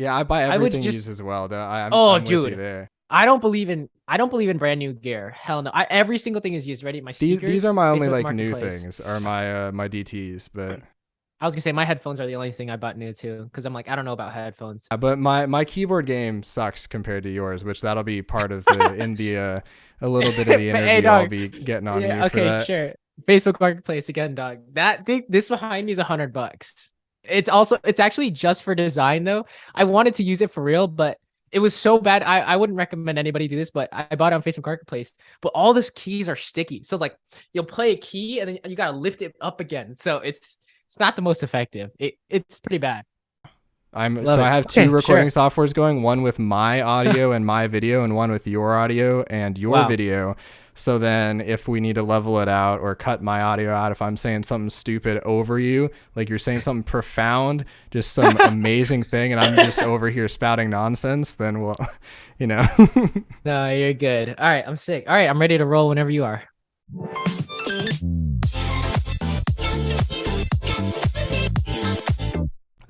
Yeah, I buy I would everything used just, as well. Though. oh, I'm with you dude, there. I don't believe in brand new gear. Hell no. Every single thing is used. Ready? My These speakers, are my only Facebook like new Marketplace. things, are my DTs, but I was gonna say my headphones are the only thing I bought new too, because I'm like, I don't know about headphones. my keyboard game sucks compared to yours, which that'll be part of the in the a little bit of the Hey, interview. I'll dog. be getting on you Yeah, for okay, that. sure. Facebook Marketplace again, dog. That thing, this behind me is $100. It's actually just for design though. I wanted to use it for real, but it was so bad. I wouldn't recommend anybody do this, but I bought it on Facebook Marketplace. But all these keys are sticky. So it's like you'll play a key and then you gotta lift it up again. So it's not the most effective. It's pretty bad. Love I it. have two Okay, recording sure. softwares going, one with my audio and my video, and one with your audio and your Wow. video. So then if we need to level it out or cut my audio out, if I'm saying something stupid over you, like you're saying something profound, just some amazing thing, and I'm just over here spouting nonsense, then we'll, you know. No, you're good. All right, I'm sick. All right, I'm ready to roll whenever you are.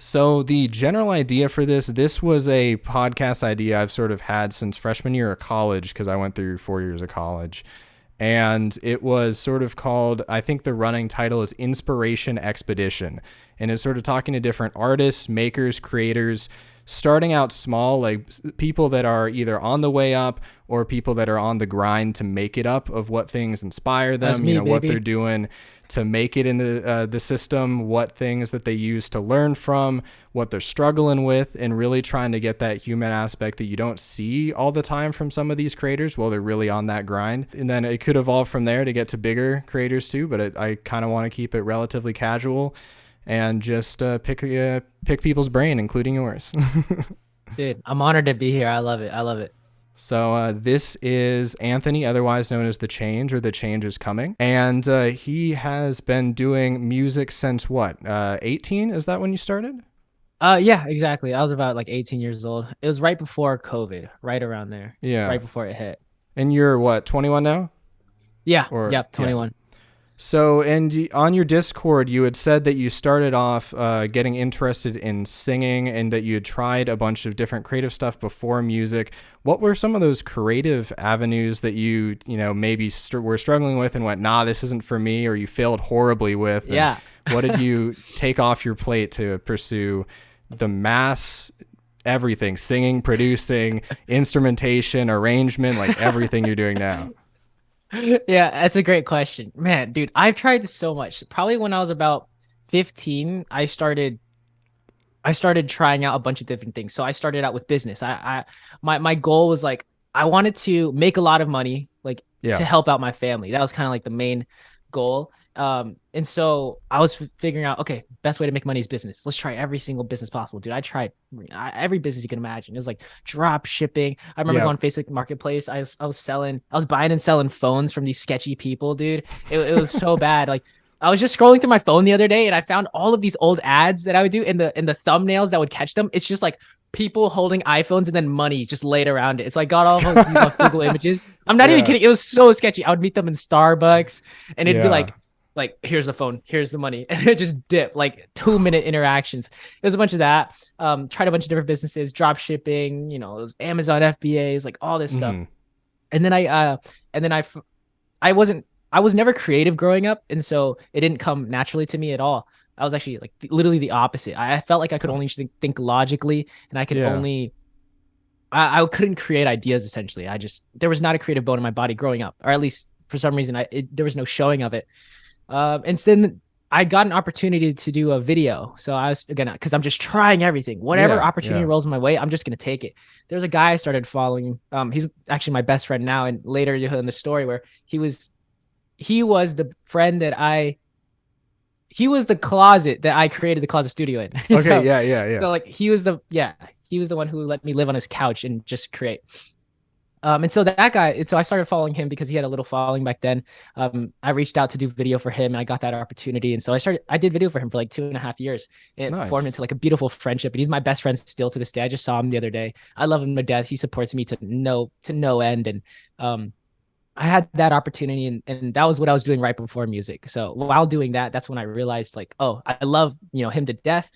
So the general idea for this was a podcast idea I've sort of had since freshman year of college, because I went through 4 years of college. And it was sort of called, I think the running title is Inspiration Expedition. And it's sort of talking to different artists, makers, creators, starting out small, like people that are either on the way up or people that are on the grind to make it up, of what things inspire That's them, me, what they're baby. doing to make it in the system, what things that they use to learn from, what they're struggling with, and really trying to get that human aspect that you don't see all the time from some of these creators while they're really on that grind. And then it could evolve from there to get to bigger creators too, but I kind of want to keep it relatively casual and just pick people's brain, including yours. Dude, I'm honored to be here. I love it. I love it. So this is Anthony, otherwise known as The Change, or The Change is Coming. And he has been doing music since what, 18? Is that when you started? Yeah, exactly. I was about like 18 years old. It was right before COVID, right around there, Yeah. right before it hit. And you're what, 21 now? Yeah, Or, yep, yeah. 21. So, and on your Discord, you had said that you started off getting interested in singing, and that you had tried a bunch of different creative stuff before music. What were some of those creative avenues that maybe were struggling with and went, nah, this isn't for me, or you failed horribly with? And Yeah. what did you take off your plate to pursue the mass everything, singing, producing, instrumentation, arrangement, like everything you're doing now? Yeah, that's a great question. Man, dude, I've tried this so much. Probably when I was about 15, I started trying out a bunch of different things. So I started out with business. My goal was like I wanted to make a lot of money, like to Yeah. help out my family. That was kind of like the main goal. And so I was figuring out, okay, best way to make money is business. Let's try every single business possible, dude. I tried every business you can imagine. It was like drop shipping. I remember Yeah. going Facebook Marketplace. I was buying and selling phones from these sketchy people, dude. It was so bad. Like I was just scrolling through my phone the other day and I found all of these old ads that I would do in the thumbnails that would catch them. It's just like people holding iPhones and then money just laid around it. It's like got all of these off Google Images. I'm not even Yeah. kidding. It was so sketchy. I would meet them in Starbucks and it'd be Yeah. like here's the phone, here's the money, and it just dip like 2 minute interactions. It was a bunch of that. Tried a bunch of different businesses, drop shipping, it was Amazon FBAs, like all this stuff. Hmm. And then I wasn't I was never creative growing up, and so it didn't come naturally to me at all. I was actually like literally the opposite. I felt like I could only think logically, and I could Yeah. only I couldn't create ideas essentially. There was not a creative bone in my body growing up, or at least for some reason there was no showing of it. And then I got an opportunity to do a video. So I was again because I'm just trying everything. Whatever Yeah. opportunity Yeah. rolls my way, I'm just gonna take it. There's a guy I started following. He's actually my best friend now, and later you'll hear in the story where he was the friend that I he was the closet that I created the closet studio in. Okay. so Yeah. Yeah. Yeah. so like he was the one who let me live on his couch and just create. And so that guy, so I started following him because he had a little following back then. I reached out to do video for him and I got that opportunity. And so I did video for him for like 2.5 years. And it formed Nice. into like a beautiful friendship. And he's my best friend still to this day. I just saw him the other day. I love him to death. He supports me to no end. And I had that opportunity and that was what I was doing right before music. So while doing that, that's when I realized like, oh, I love, him to death.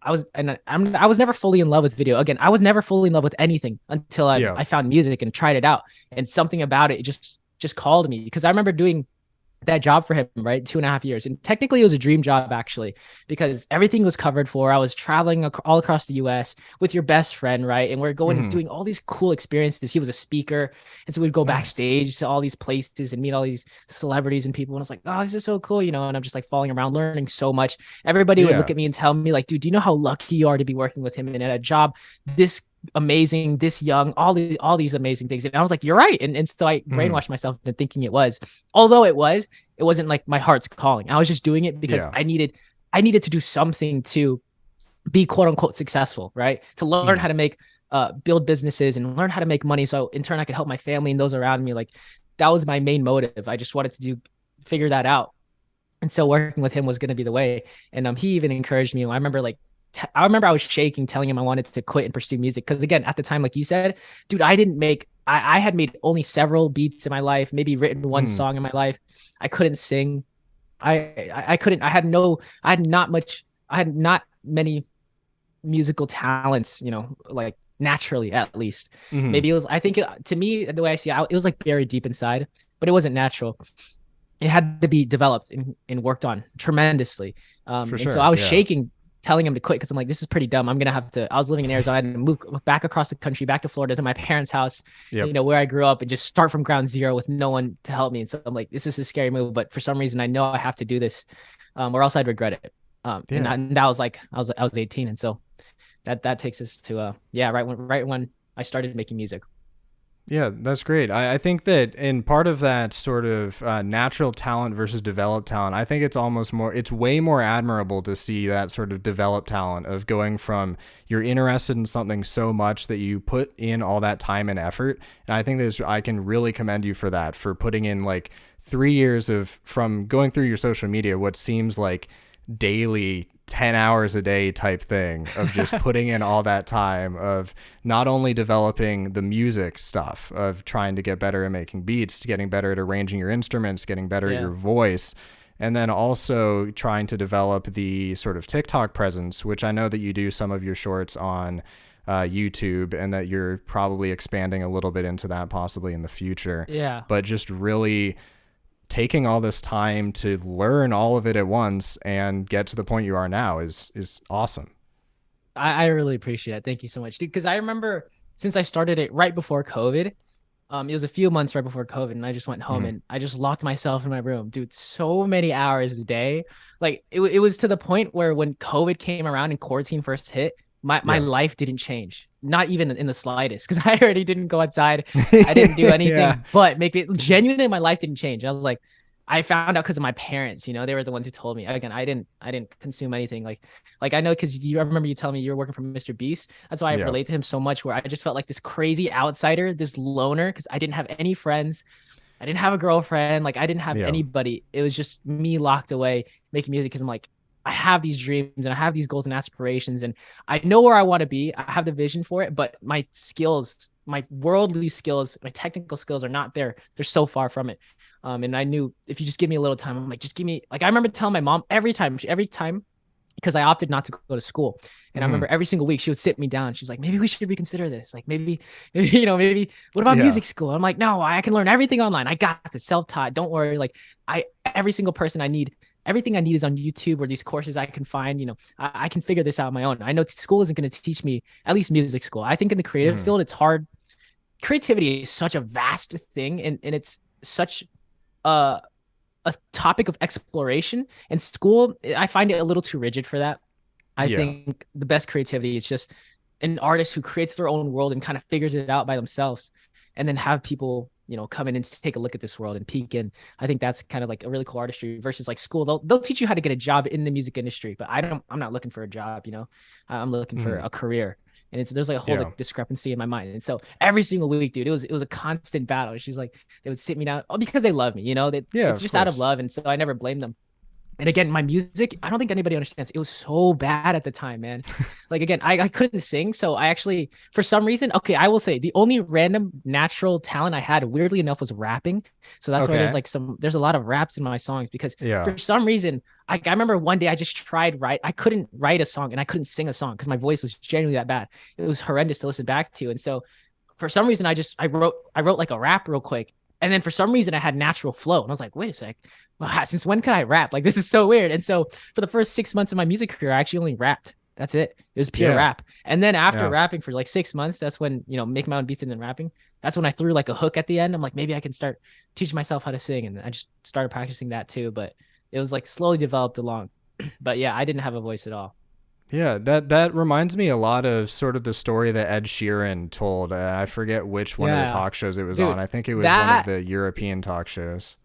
I was never fully in love with video. Again, I was never fully in love with anything until Yeah. I found music and tried it out. And something about it just called me, because I remember doing that job for him, right? 2.5 years. And technically it was a dream job, actually, because everything was covered for. I was traveling all across the US with your best friend, right? And we're going and Hmm. doing all these cool experiences. He was a speaker. And so we'd go Nice. backstage to all these places and meet all these celebrities and people. And I was like, oh, this is so cool, And I'm just like falling around, learning so much. Everybody would look Yeah. at me and tell me, like, dude, do you know how lucky you are to be working with him and at a job this amazing, this young, all these amazing things. And I was like, you're right. And so I Hmm. brainwashed myself into thinking it was. Although it wasn't like my heart's calling. I was just doing it because Yeah. I needed to do something to be quote unquote successful, right? To learn Hmm. how to make build businesses and learn how to make money, so in turn I could help my family and those around me. Like, that was my main motive. I just wanted to figure that out. And so working with him was going to be the way. And he even encouraged me. I remember I remember I was shaking, telling him I wanted to quit and pursue music. Because again, at the time, like you said, dude, I had made only several beats in my life, maybe written one Hmm. song in my life. I couldn't sing. I couldn't. I had not many musical talents, like naturally, at least. Hmm. Maybe it was. I think to me, the way I see it, it was like buried deep inside, but it wasn't natural. It had to be developed and worked on tremendously. For And so sure. I was Yeah. shaking, telling him to quit, because I'm like, this is pretty dumb. I'm gonna have to. I was living in Arizona. I had to move back across the country, back to Florida, to my parents' house, Yep. where I grew up, and just start from ground zero with no one to help me. And so I'm like, this is a scary move, but for some reason, I know I have to do this, or else I'd regret it. Yeah. And that was like I was 18, and so that takes us to yeah, right when I started making music. Yeah, that's great. I think that in part of that sort of natural talent versus developed talent, I think it's way more admirable to see that sort of developed talent of going from you're interested in something so much that you put in all that time and effort. And I think I can really commend you for that, for putting in like 3 years of from going through your social media, what seems like daily 10 hours a day type thing of just putting in all that time of not only developing the music stuff of trying to get better at making beats, to getting better at arranging your instruments, getting better at Yeah. your voice, and then also trying to develop the sort of TikTok presence, which I know that you do some of your shorts on YouTube, and that you're probably expanding a little bit into that possibly in the future. Yeah. But just really taking all this time to learn all of it at once and get to the point you are now is awesome. I really appreciate it. Thank you so much, dude. Because I remember, since I started it right before COVID, it was a few months right before COVID, and I just went home Mm-hmm. and I just locked myself in my room, dude. So many hours a day. Like, it was to the point where when COVID came around and quarantine first hit, my Yeah. life didn't change, not even in the slightest, because I already didn't go outside. I didn't do Yeah. anything but make it. Genuinely, my life didn't change. I was like, I found out because of my parents. They were the ones who told me. Again, I didn't consume anything. Like I know, because I remember you telling me you were working for Mr. Beast. That's why I Yeah. relate to him so much. Where I just felt like this crazy outsider, this loner, because I didn't have any friends. I didn't have a girlfriend. Like, I didn't have Yeah. anybody. It was just me locked away making music, because I'm like, I have these dreams and I have these goals and aspirations, and I know where I want to be. I have the vision for it, but my skills, my worldly skills, my technical skills are not there. They're so far from it. And I knew, if you just give me a little time, I'm like, just give me, like, I remember telling my mom every time, because I opted not to go to school. And I Mm-hmm. remember every single week she would sit me down. She's like, maybe we should reconsider this. Like, maybe, maybe what about Yeah. music school? I'm like, no, I can learn everything online. I got this, self-taught. Don't worry. Like, every single person I need, everything I need is on YouTube or these courses I can find. I can figure this out on my own. I know school isn't going to teach me, at least music school. I think in the creative Mm-hmm. field, it's hard. Creativity is such a vast thing, and it's such a a topic of exploration. And school, I find it a little too rigid for that. I Yeah. think the best creativity is just an artist who creates their own world and kind of figures it out by themselves, and then have people, come in and take a look at this world and peek in. I think that's kind of like a really cool artistry versus like school. They'll teach you how to get a job in the music industry, but I'm not looking for a job. I'm looking for Mm-hmm. a career. And there's like a whole Yeah. like discrepancy in my mind. And so every single week, dude, it was a constant battle. She's like, they would sit me down, because they love me, Yeah, it's of just out of course. love. And so I never blame them. And again, my music, I don't think anybody understands. It was so bad at the time, man. Like again, I couldn't sing. So I actually, for some reason, okay, I will say the only random natural talent I had, weirdly enough, was rapping. So that's why there's Okay. like there's a lot of raps in my songs because Yeah. for some reason, I remember one day I just tried I couldn't write a song and I couldn't sing a song because my voice was genuinely that bad. It was horrendous to listen back to. And so for some reason I wrote like a rap real quick. And then for some reason I had natural flow. And I was like, wait a sec. Wow, since when could I rap? Like this is so weird. And so for the first 6 months of my music career, I actually only rapped. That's it. It was pure Yeah. rap. And then after Yeah. rapping for like 6 months, that's when, making my own beats and then rapping. That's when I threw like a hook at the end. I'm like, maybe I can start teaching myself how to sing. And I just started practicing that too. But it was like slowly developed along. But yeah, I didn't have a voice at all. Yeah, that reminds me a lot of sort of the story that Ed Sheeran told. I forget which one of the Yeah. talk shows it was on. Dude, I think it was one of that the European talk shows.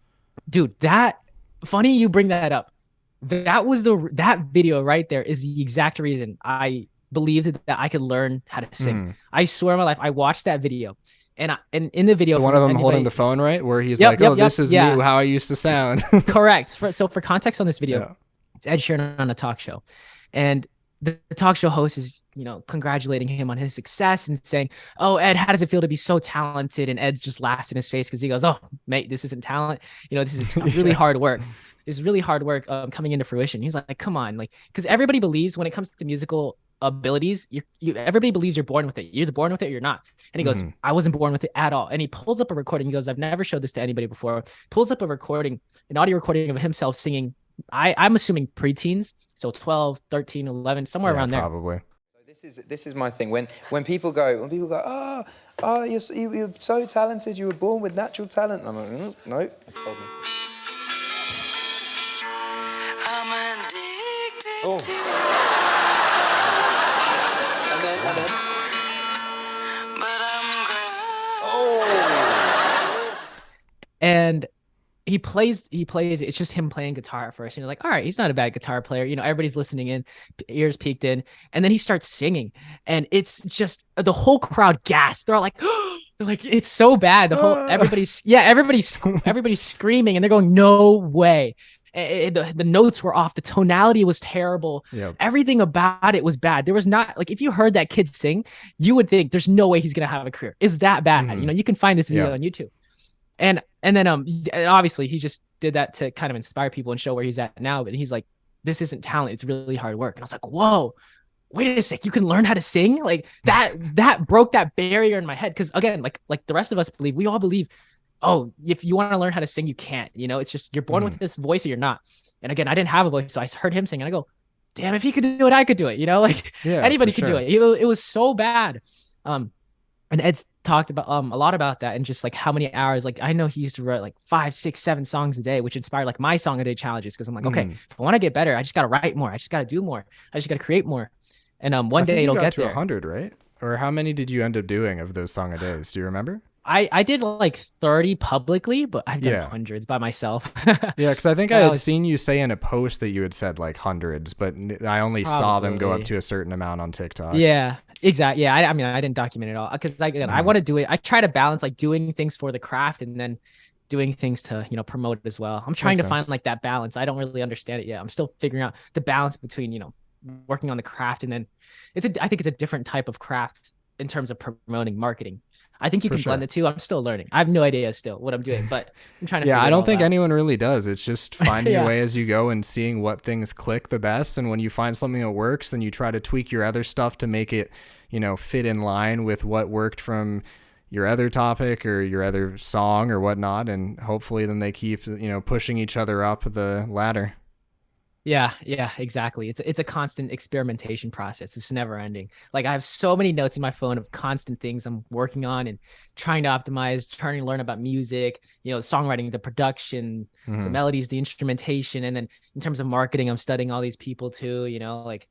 that funny you bring that up. That video right there is the exact reason I believed that I could learn how to sing. Mm. I swear on my life, I watched that video, and in the video The one for of them holding the anybody, phone, right? Where he's yep, like, "Oh, yep, this yep, is me, yeah, how I used to sound." correct. For context on this video, Yeah. it's Ed Sheeran on a talk show, and the talk show host is congratulating him on his success and saying, "Oh, Ed, how does it feel to be so talented?" And Ed's just laughs in his face because he goes, "Oh, mate, this isn't talent. This is really Yeah. hard work. This is really hard work coming into fruition." He's like, "Come on, like, because everybody believes when it comes to musical abilities, everybody believes you're born with it. You're either born with it or you're not." And he goes, Hmm. "I wasn't born with it at all." And he pulls up a recording. He goes, "I've never showed this to anybody before." Pulls up a recording, an audio recording of himself singing. I'm assuming preteens, so 12, 13, 11, somewhere Yeah, around there. probably. This is my thing. When people go, oh, you're so talented. You were born with natural talent. I'm like, no, told me. I'm addicted to and then. But I'm And he plays it's just him playing guitar at first, and you're like, all right, he's not a bad guitar player, everybody's listening in, ears peeked in, and then he starts singing, and it's just the whole crowd gasped. They're all like they're like, it's so bad. The whole Ah. everybody's screaming, and they're going, no way. The notes were off, the tonality was terrible. Yep. Everything about it was bad. There was not, like, if you heard that kid sing, you would think there's no way he's gonna have a career. It's that bad. Mhm. You can find this video Yeah. on YouTube. And then obviously he just did that to kind of inspire people and show where he's at now. But he's like, this isn't talent, it's really hard work. And I was like, whoa, wait a sec, you can learn how to sing? Like that broke that barrier in my head. Because again, like the rest of us believe, we all believe, oh, if you want to learn how to sing, you can't. It's just you're born with this voice or you're not. And again, I didn't have a voice, so I heard him sing and I go, damn, if he could do it, I could do it. Like Yeah, anybody for could do sure. it. It was so bad. And Ed's talked about a lot about that and just like how many hours. Like I know he used to write like 5, 6, 7 songs a day, which inspired like my song a day challenges. Because I'm like, okay, Mhm. if I want to get better, I just got to write more. I just got to do more. I just got to create more. And I one think day you it'll got get to there. 100, right? Or how many did you end up doing of those song a days? Do you remember? I did like 30 publicly, but I've done Yeah. hundreds by myself. Yeah, because I think I That had was seen you say in a post that you had said like hundreds, but I only saw them go up probably. to a certain amount on TikTok. Yeah, exactly. Yeah, I mean, I didn't document it all because again, I Mhm. want to do it. I try to balance like doing things for the craft and then doing things to promote it as well. I'm trying Makes to find sense. like that balance. I don't really understand it yet. I'm still figuring out the balance between working on the craft and then I think it's a different type of craft in terms of promoting marketing. I think you For can blend sure. the two. I'm still learning. I have no idea still what I'm doing, but I'm trying to Yeah, figure I it don't all think out. anyone really does. It's just finding your Yeah. way as you go and seeing what things click the best. And when you find something that works, then you try to tweak your other stuff to make it, fit in line with what worked from your other topic or your other song or whatnot. And hopefully then they keep, pushing each other up the ladder. Yeah, exactly. It's a constant experimentation process. It's never ending. Like I have so many notes in my phone of constant things I'm working on and trying to optimize, trying to learn about music, songwriting, the production, the Mhm. melodies, the instrumentation, and then in terms of marketing, I'm studying all these people too. Like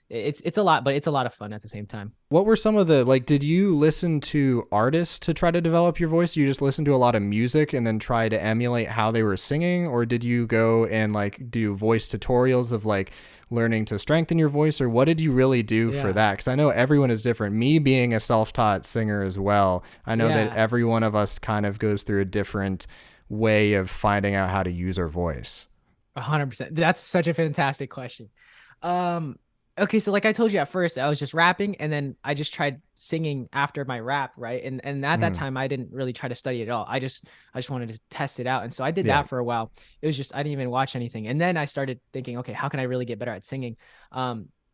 it's a lot, but it's a lot of fun at the same time. What were some of the, like, did you listen to artists to try to develop your voice? You just listen to a lot of music and then try to emulate how they were singing? Or did you go and like do voice tutorials of like learning to strengthen your voice? Or what did you really do for Yeah. that? Because I know everyone is different. Me being a self-taught singer as well, I know that Yeah. every one of us kind of goes through a different way of finding out how to use our voice. 100%. That's such a fantastic question. Um, okay, so like I told you at first, I was just rapping, and then I just tried singing after my rap, right? And at that Mm. time, I didn't really try to study at all. I just wanted to test it out, and so I did Yeah. that for a while. It was just I didn't even watch anything, and then I started thinking, okay, how can I really get better at singing?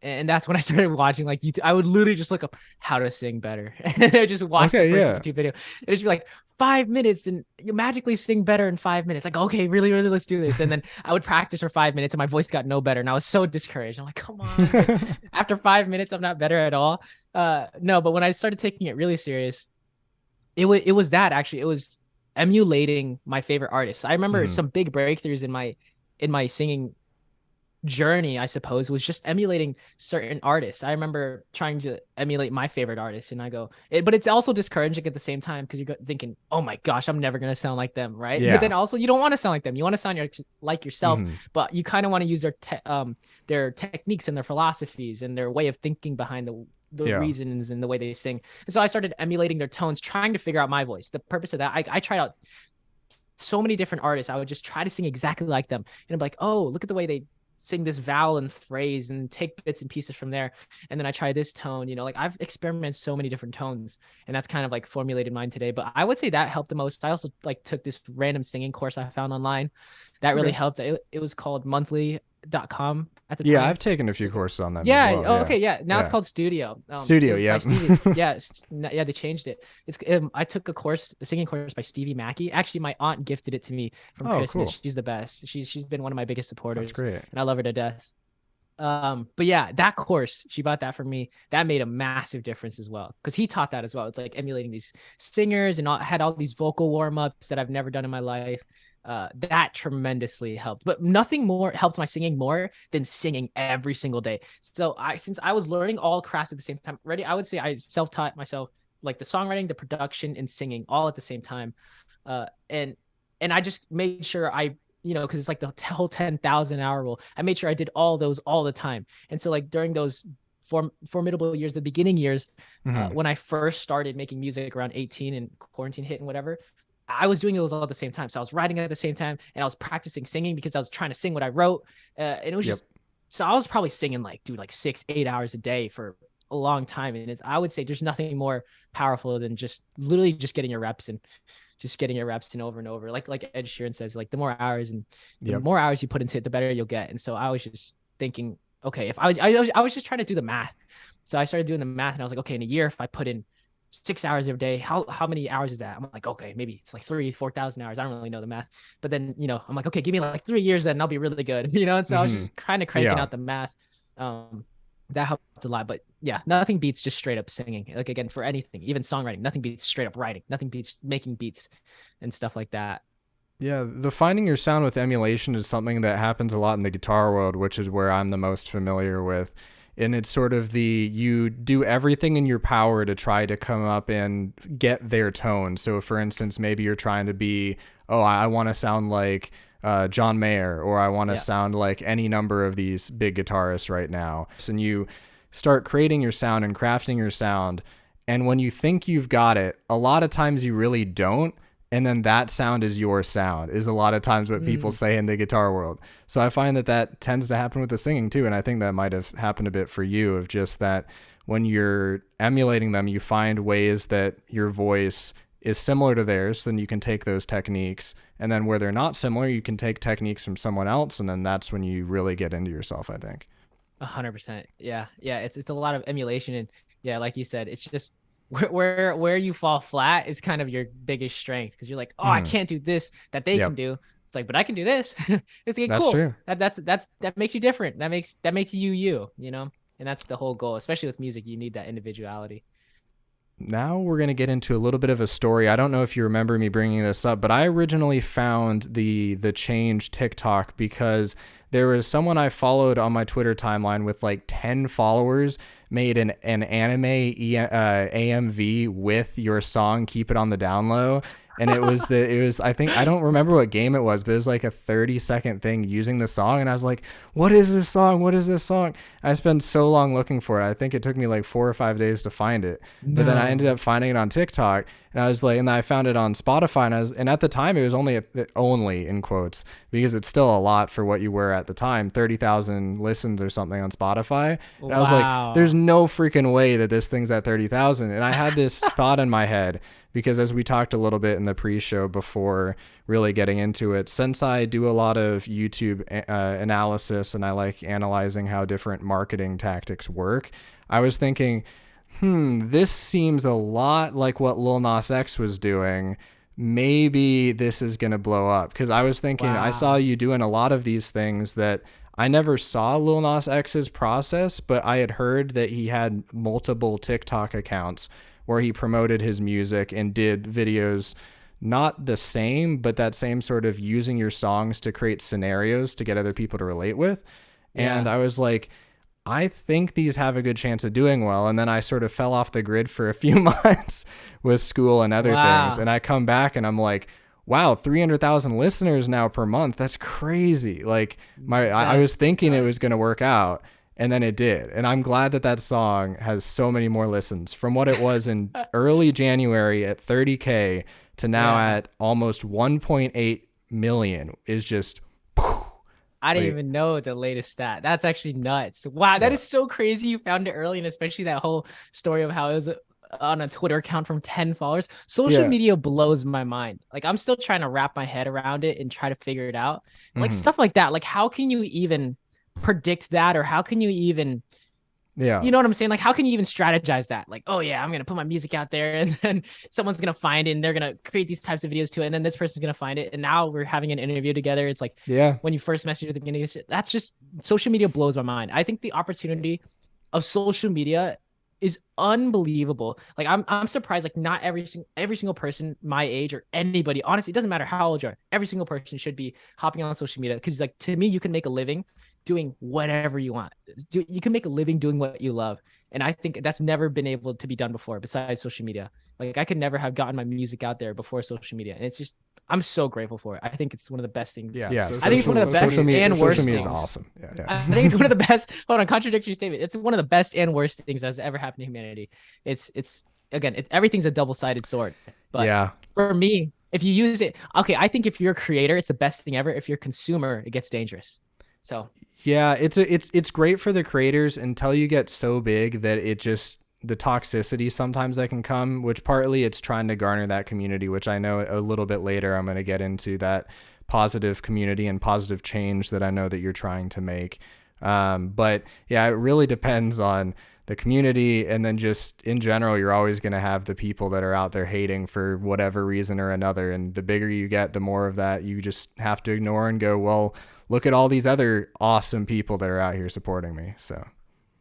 And that's when I started watching like YouTube. I would literally just look up how to sing better, and I just watch the Okay, first yeah. YouTube video. It'd just be like 5 minutes, and you magically sing better in 5 minutes. Like, okay, really, really, let's do this. And then I would practice for 5 minutes, and my voice got no better, and I was so discouraged. I'm like, come on, like, after 5 minutes, I'm not better at all. No, but when I started taking it really serious, it was that actually. It was emulating my favorite artists. I remember Mhm. some big breakthroughs in my singing journey, I suppose, was just emulating certain artists. I remember trying to emulate my favorite artists, and but it's also discouraging at the same time because you're thinking, oh my gosh, I'm never gonna sound like them, right? But then Yeah. also you don't want to sound like them. You want to sound like yourself, Mhm. but you kind of want to use their techniques and their philosophies and their way of thinking behind the Yeah. reasons and the way they sing. And so I started emulating their tones, trying to figure out my voice. The purpose of that, I tried out so many different artists. I would just try to sing exactly like them, and I'm like, oh, look at the way they sing this vowel and phrase and take bits and pieces from there. And then I try this tone, like I've experimented so many different tones, and that's kind of like formulated mine today. But I would say that helped the most. I also like took this random singing course I found online that really Okay. helped. It was called monthly.com at the Yeah, time. I've taken a few courses on them as Yeah. well. Oh, Yeah. okay. Yeah. Now it's Yeah. called Studio. Studio, It was by yep. Stevie. Yeah. Yeah. They changed it. I took a singing course by Stevie Mackey. Actually, my aunt gifted it to me from Oh, Christmas. cool. She's the best. She's been one of my biggest supporters, That's great. and I love her to death. But yeah, that course, she bought that for me. That made a massive difference as well, because he taught that as well. It's like emulating these singers, and had all these vocal warm-ups that I've never done in my life. That tremendously helped, but nothing more helped my singing more than singing every single day. So since I was learning all crafts at the same time, I would say I self-taught myself like the songwriting, the production, and singing all at the same time. And I just made sure because it's like the whole 10,000 hour rule. I made sure I did all those all the time. And so like during those formidable years, the beginning years, Mhm. when I first started making music around 18 and quarantine hit and whatever, I was doing those all at the same time. So I was writing at the same time, and I was practicing singing because I was trying to sing what I wrote. And it was Yep. so I was probably singing like 6-8 hours a day for a long time. And I would say there's nothing more powerful than just literally just getting your reps and over and over. Like Ed Sheeran says, like the more hours Yep. you put into it, the better you'll get. And so I was just thinking, okay, if I was just trying to do the math. So I started doing the math, and I was like, okay, in a year, if I put in 6 hours every day, how many hours is that? I'm like, okay, maybe it's like 4,000 hours. I don't really know the math, but then, I'm like, okay, give me like 3 years, then I'll be really good. And so I was just kind of cranking out the math. That helped a lot. But yeah, nothing beats just straight up singing. Like again, for anything, even songwriting, nothing beats straight up writing. Nothing beats making beats and stuff like that. Yeah, the finding your sound with emulation is something that happens a lot in the guitar world, which is where I'm the most familiar with. And it's sort of you do everything in your power to try to come up and get their tone. So for instance, maybe you're trying to be, I want to sound like John Mayer, or I want to sound like any number of these big guitarists right now. And you start creating your sound and crafting your sound. And when you think you've got it, a lot of times you really don't. And then that sound is your sound, is a lot of times what people say in the guitar world. So I find that tends to happen with the singing too. And I think that might have happened a bit for you, of just that when you're emulating them, you find ways that your voice is similar to theirs. Then you can take those techniques, and then where they're not similar, you can take techniques from someone else. And then that's when you really get into yourself, I think. 100%. Yeah. Yeah. It's a lot of emulation. And yeah, like you said, it's just where you fall flat is kind of your biggest strength, because you're like, oh, I can't do this that they can do. It's like, but I can do this. It's like, That's cool. true. That makes you different. That makes you, and that's the whole goal, especially with music. You need that individuality. Now we're going to get into a little bit of a story. I don't know if you remember me bringing this up, but I originally found the Change TikTok because there was someone I followed on my Twitter timeline with like 10 followers made an anime AMV with your song Keep It on the Down Low. And it was I think, I don't remember what game it was, but it was like a 30-second thing using the song. And I was like, what is this song? What is this song? I spent so long looking for it. I think it took me like 4 or 5 days to find it. But then I ended up finding it on TikTok. And I was like, and I found it on Spotify, and at the time it was only in quotes, because it's still a lot for what you were at the time, 30,000 listens or something on Spotify. And I was like, there's no freaking way that this thing's at 30,000. And I had this thought in my head, because as we talked a little bit in the pre-show before really getting into it, since I do a lot of YouTube analysis and I like analyzing how different marketing tactics work, I was thinking, this seems a lot like what Lil Nas X was doing. Maybe this is going to blow up. Because I was thinking, I saw you doing a lot of these things that I never saw Lil Nas X's process, but I had heard that he had multiple TikTok accounts where he promoted his music and did videos, not the same, but that same sort of using your songs to create scenarios to get other people to relate with. And I was like, I think these have a good chance of doing well. And then I sort of fell off the grid for a few months with school and other things. And I come back and I'm like, wow, 300,000 listeners now per month. That's crazy. Like I was thinking it was going to work out. And then it did. And I'm glad that song has so many more listens from what it was in early January at 30K to now at almost 1.8 million is just. I didn't even know the latest stat. That's actually nuts. Wow, that is so crazy. You found it early, and especially that whole story of how it was on a Twitter account from 10 followers. Social media blows my mind. Like, I'm still trying to wrap my head around it and try to figure it out. Like stuff like that. Like, how can you even predict that, or how can you even you know what I'm saying, like how can you even strategize that, like, oh yeah, I'm gonna put my music out there and then someone's gonna find it and they're gonna create these types of videos to it, and then this person's gonna find it, and now we're having an interview together. It's like when you first message at the beginning, that's just, social media blows my mind. I think the opportunity of social media is unbelievable. Like I'm surprised, like not every single person my age or anybody, honestly, it doesn't matter how old you are, every single person should be hopping on social media, because like, to me, you can make a living doing whatever you want. You can make a living doing what you love. And I think that's never been able to be done before besides social media. Like I could never have gotten my music out there before social media. And it's just, I'm so grateful for it. I think it's one of the best things. Yeah. I think it's one of the best and worst social media things. is awesome. I think it's one of the best, hold on, contradictory statement. It's one of the best and worst things that's ever happened to humanity. It's again, everything's a double-sided sword. But for me, if you use it, okay, I think if you're a creator, it's the best thing ever. If you're a consumer, it gets dangerous. So yeah, it's great for the creators until you get so big that it just, the toxicity sometimes that can come, which partly it's trying to garner that community, which I know a little bit later I'm going to get into that positive community and positive change that I know that you're trying to make. But yeah, it really depends on the community, and then just in general, you're always going to have the people that are out there hating for whatever reason or another. And the bigger you get, the more of that you just have to ignore and go, well, look at all these other awesome people that are out here supporting me. So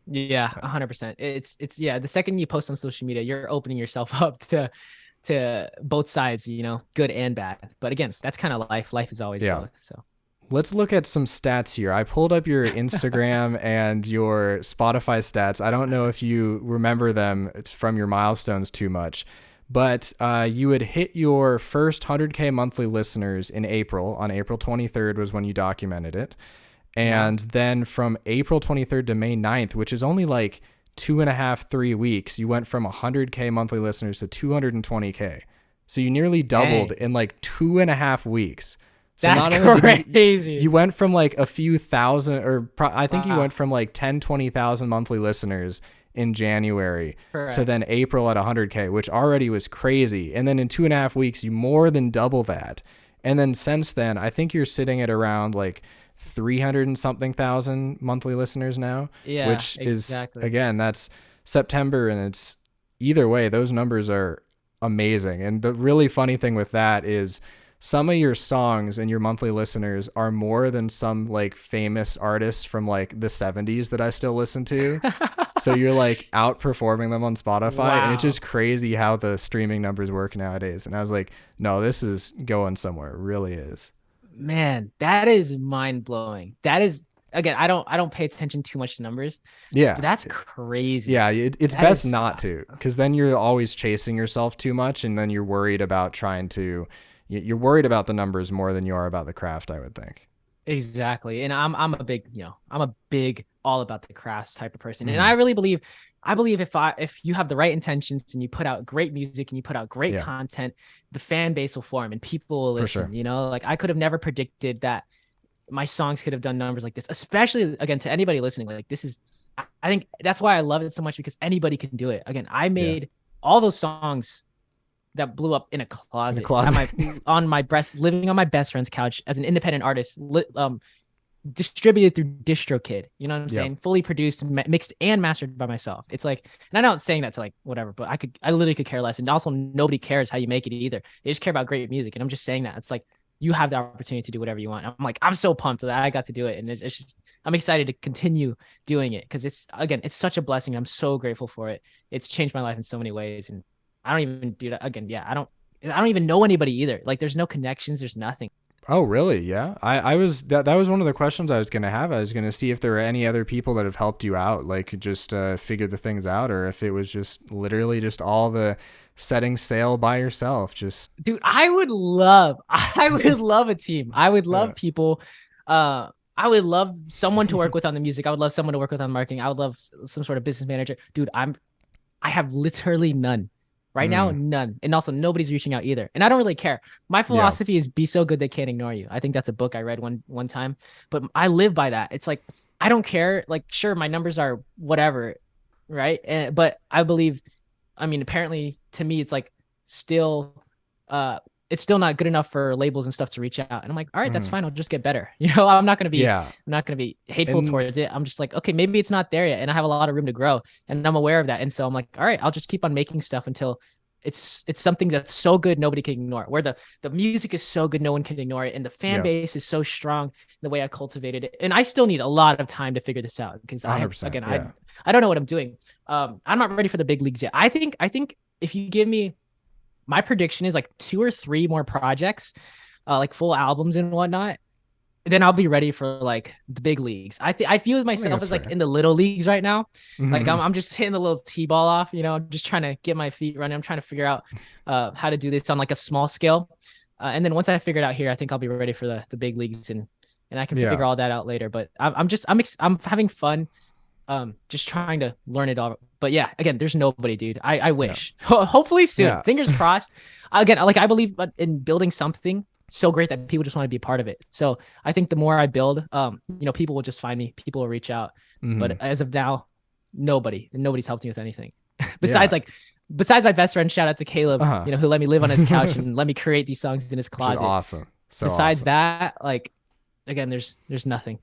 yeah, 100%. It's the second you post on social media, you're opening yourself up to both sides, you know, good and bad. But again, that's kind of life. Life is always both. So let's look at some stats here. I pulled up your Instagram and your Spotify stats. I don't know if you remember them from your milestones too much, but you had hit your first 100K monthly listeners in April. On April 23rd was when you documented it. And then from April 23rd to May 9th, which is only like 2.5, 3 weeks, you went from 100K monthly listeners to 220K. So you nearly doubled in like 2.5 weeks. So that's crazy. You went from like a few thousand, or I think you went from like 10, 20,000 monthly listeners in January to then April at 100K, which already was crazy. And then in 2.5 weeks, you more than double that. And then since then, I think you're sitting at around like 300 and something thousand monthly listeners now, which is, again, that's September. And it's either way, those numbers are amazing. And the really funny thing with that is some of your songs and your monthly listeners are more than some like famous artists from like the 70s that I still listen to. So you're like outperforming them on Spotify. And it's just crazy how the streaming numbers work nowadays. And I was like, no, this is going somewhere. It really is. Man, that is mind blowing. That is, again, I don't pay attention too much to numbers. Yeah. But that's crazy. Yeah. It's best not to, because then you're always chasing yourself too much. And then you're worried about you're worried about the numbers more than you are about the craft, I would think. Exactly. And I'm a big all about the crafts type of person. And I really believe I believe if you have the right intentions and you put out great music and you put out great content, the fan base will form and people will listen. sure. You know, like I could have never predicted that my songs could have done numbers like this, especially again to anybody listening. Like this is, I think that's why I love it so much, because anybody can do it. Again, I made all those songs that blew up in a closet, on my living on my best friend's couch as an independent artist, distributed through DistroKid. You know what I'm saying? Fully produced, mixed, and mastered by myself. It's like, and I'm not saying that to like whatever, but I literally could care less. And also, nobody cares how you make it either. They just care about great music. And I'm just saying that it's like you have the opportunity to do whatever you want. I'm like, I'm so pumped that I got to do it, and it's just, I'm excited to continue doing it because it's such a blessing. I'm so grateful for it. It's changed my life in so many ways, and I don't even do that again. Yeah, I don't even know anybody either. Like, there's no connections. There's nothing. Oh, really? Yeah. I was that was one of the questions I was going to have. I was going to see if there were any other people that have helped you out, like just figure the things out, or if it was just literally just all the setting sail by yourself. Just dude, I would love a team. I would love people. I would love someone to work with on the music. I would love someone to work with on marketing. I would love some sort of business manager. Dude, I have literally none. Right now, none. And also nobody's reaching out either. And I don't really care. My philosophy is be so good they can't ignore you. I think that's a book I read one time, but I live by that. It's like, I don't care. Like, sure, my numbers are whatever, right? But I believe, I mean, apparently to me, it's like still, it's still not good enough for labels and stuff to reach out. And I'm like, all right, that's fine. I'll just get better. You know, I'm not going to be hateful towards it. I'm just like, okay, maybe it's not there yet. And I have a lot of room to grow, and I'm aware of that. And so I'm like, all right, I'll just keep on making stuff until it's something that's so good nobody can ignore, where the music is so good no one can ignore it, and the fan base is so strong the way I cultivated it. And I still need a lot of time to figure this out, because I don't know what I'm doing. I'm not ready for the big leagues yet. I think if you give me, my prediction is like 2 or 3 more projects, like full albums and whatnot, then I'll be ready for like the big leagues. I feel myself as like in the little leagues right now. Like I'm just hitting the little T-ball off, you know, I'm just trying to get my feet running. I'm trying to figure out how to do this on like a small scale. And then once I figure it out here, I think I'll be ready for the big leagues, and I can figure all that out later. But I'm having fun, just trying to learn it all. But yeah, again, there's nobody, dude. I wish. Hopefully soon. Fingers crossed. Again, like I believe in building something so great that people just want to be a part of it. So I think the more I build, you know, people will just find me. People will reach out. But as of now, nobody's helped me with anything. Besides my best friend, shout out to Caleb, you know, who let me live on his couch and let me create these songs in his closet. Awesome. Besides that, like, again, there's nothing.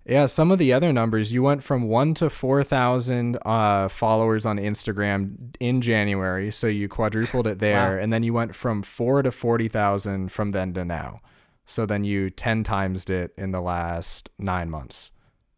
Yeah, some of the other numbers, you went from 1 to 4,000 followers on Instagram in January, so you quadrupled it there. Wow. And then you went from 4 to 40,000 from then to now. So then you 10 timesed it in the last 9 months.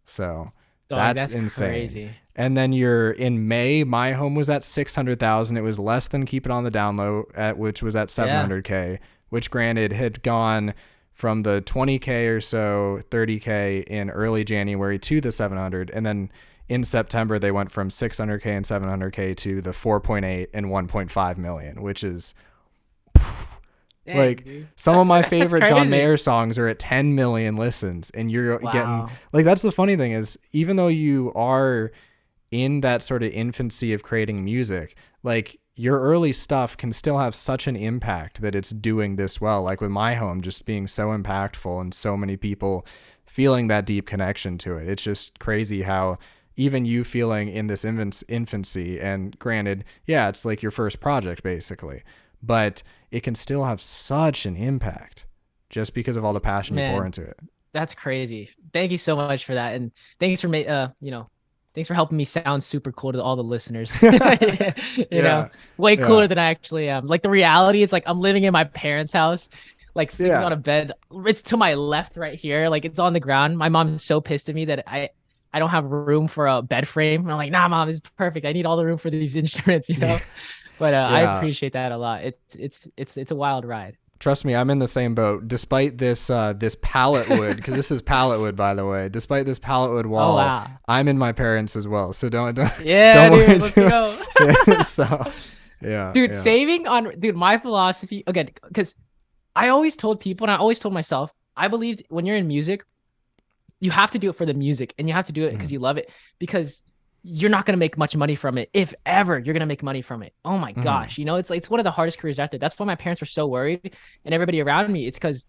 So that's insane. Crazy. And then in May, My Home was at 600,000. It was less than Keep It on the Down Low, which was at 700K, which granted had gone from the 20K or so, 30K in early January to the 700. And then in September, they went from 600K and 700K to the 4.8 and 1.5 million, which is like some of my favorite John Mayer songs are at 10 million listens. And you're getting like, that's the funny thing is, even though you are in that sort of infancy of creating music, like your early stuff can still have such an impact that it's doing this well. Like with My Home just being so impactful and so many people feeling that deep connection to it. It's just crazy how even you feeling in this infancy, and granted, yeah, it's like your first project basically, but it can still have such an impact just because of all the passion you pour into it. That's crazy. Thank you so much for that. And thanks for thanks for helping me sound super cool to all the listeners. you know, way cooler than I actually am. Like the reality, it's like I'm living in my parents' house, like sleeping on a bed. It's to my left right here. Like it's on the ground. My mom's so pissed at me that I don't have room for a bed frame. I'm like, nah, Mom, this is perfect. I need all the room for these instruments, you know? But I appreciate that a lot. It's a wild ride. Trust me, I'm in the same boat. Despite this this pallet wood, because this is pallet wood, by the way. Despite this pallet wood wall, I'm in my parents as well. So don't worry. Let's go. Dude, saving on my philosophy again, because I always told people, and I always told myself, I believed when you're in music, you have to do it for the music, and you have to do it because you love it. Because you're not going to make much money from it. If ever you're going to make money from it. Oh my gosh. You know, it's like, it's one of the hardest careers out there. That's why my parents were so worried, and everybody around me. It's because,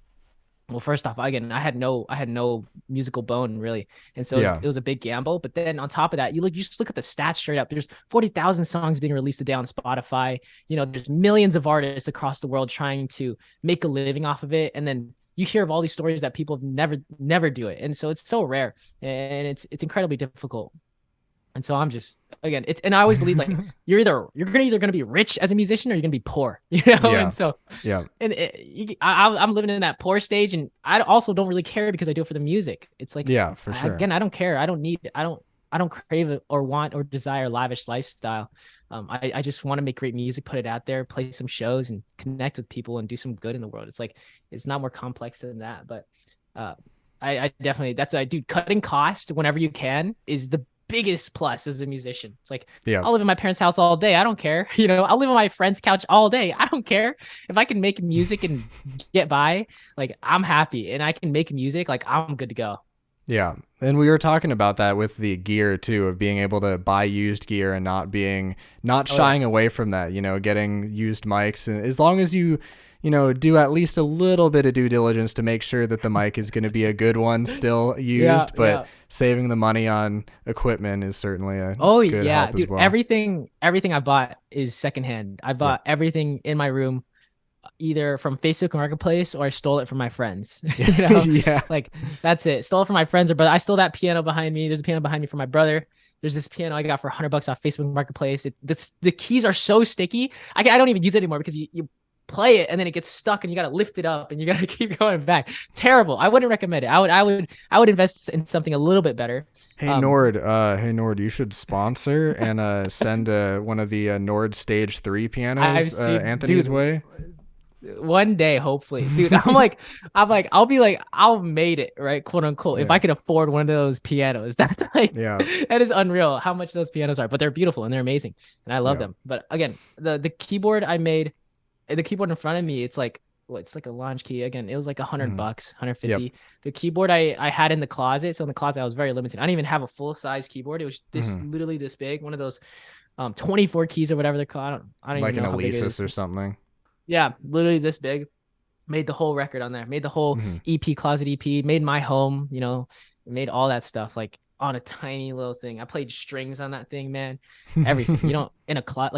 well, first off, again, I had no musical bone really. And so Yeah. it was a big gamble. But then on top of that, you just look at the stats straight up. There's 40,000 songs being released a day on Spotify. You know, there's millions of artists across the world trying to make a living off of it. And then you hear of all these stories that people never do it. And so it's so rare, and it's incredibly difficult. And so I'm just, again, and I always believe, like, you're gonna be rich as a musician, or you're gonna be poor, you know. Yeah. And so, Yeah. and I'm living in that poor stage, and I also don't really care because I do it for the music. It's like, Yeah, for sure. again, I don't care. I don't crave it or want or desire lavish lifestyle. I just want to make great music, put it out there, play some shows, and connect with people and do some good in the world. It's like, it's not more complex than that. But I definitely, dude, cutting cost whenever you can is the biggest plus as a musician. It's like, Yeah. I'll live in my parents' house all day. I don't care. You know, I'll live on my friend's couch all day. I don't care. If I can make music and get by, like, I'm happy, and I can make music, like, I'm good to go. Yeah. And we were talking about that with the gear too, of being able to buy used gear and not shying away from that, you know, getting used mics. And as long as you do at least a little bit of due diligence to make sure that the mic is going to be a good one still used, but saving the money on equipment is certainly a good help dude, as well. everything I bought is secondhand. I bought everything in my room either from Facebook Marketplace, or I stole it from my friends. You know? Yeah. Like, that's it. Stole it from my friends, or, but I stole that piano behind me. There's a piano behind me from my brother. There's this piano I got for $100 off Facebook Marketplace. The keys are so sticky. I don't even use it anymore because you play it and then it gets stuck and you got to lift it up and you got to keep going back. Terrible. I wouldn't recommend it. I would invest in something a little bit better. Hey Nord, you should sponsor and send one of the Nord Stage 3 pianos Anthony's way. One day, hopefully, dude. I'll made it, right, quote unquote, if I could afford one of those pianos. That's like, that is unreal how much those pianos are, but they're beautiful and they're amazing, and I love them. But again, the keyboard I made, the keyboard in front of me, it's like, it's like a launch key. Again, it was like $100, 150. Yep. The keyboard I had in the closet. So in the closet, I was very limited. I didn't even have a full size keyboard. It was literally this big, one of those 24 keys or whatever they're called. I don't like even know an how big it Alesis is. or something. Yeah, literally this big. Made the whole record on there. Made the whole EP, closet EP. Made my home. You know, made all that stuff like on a tiny little thing. I played strings on that thing, man. Everything. You don't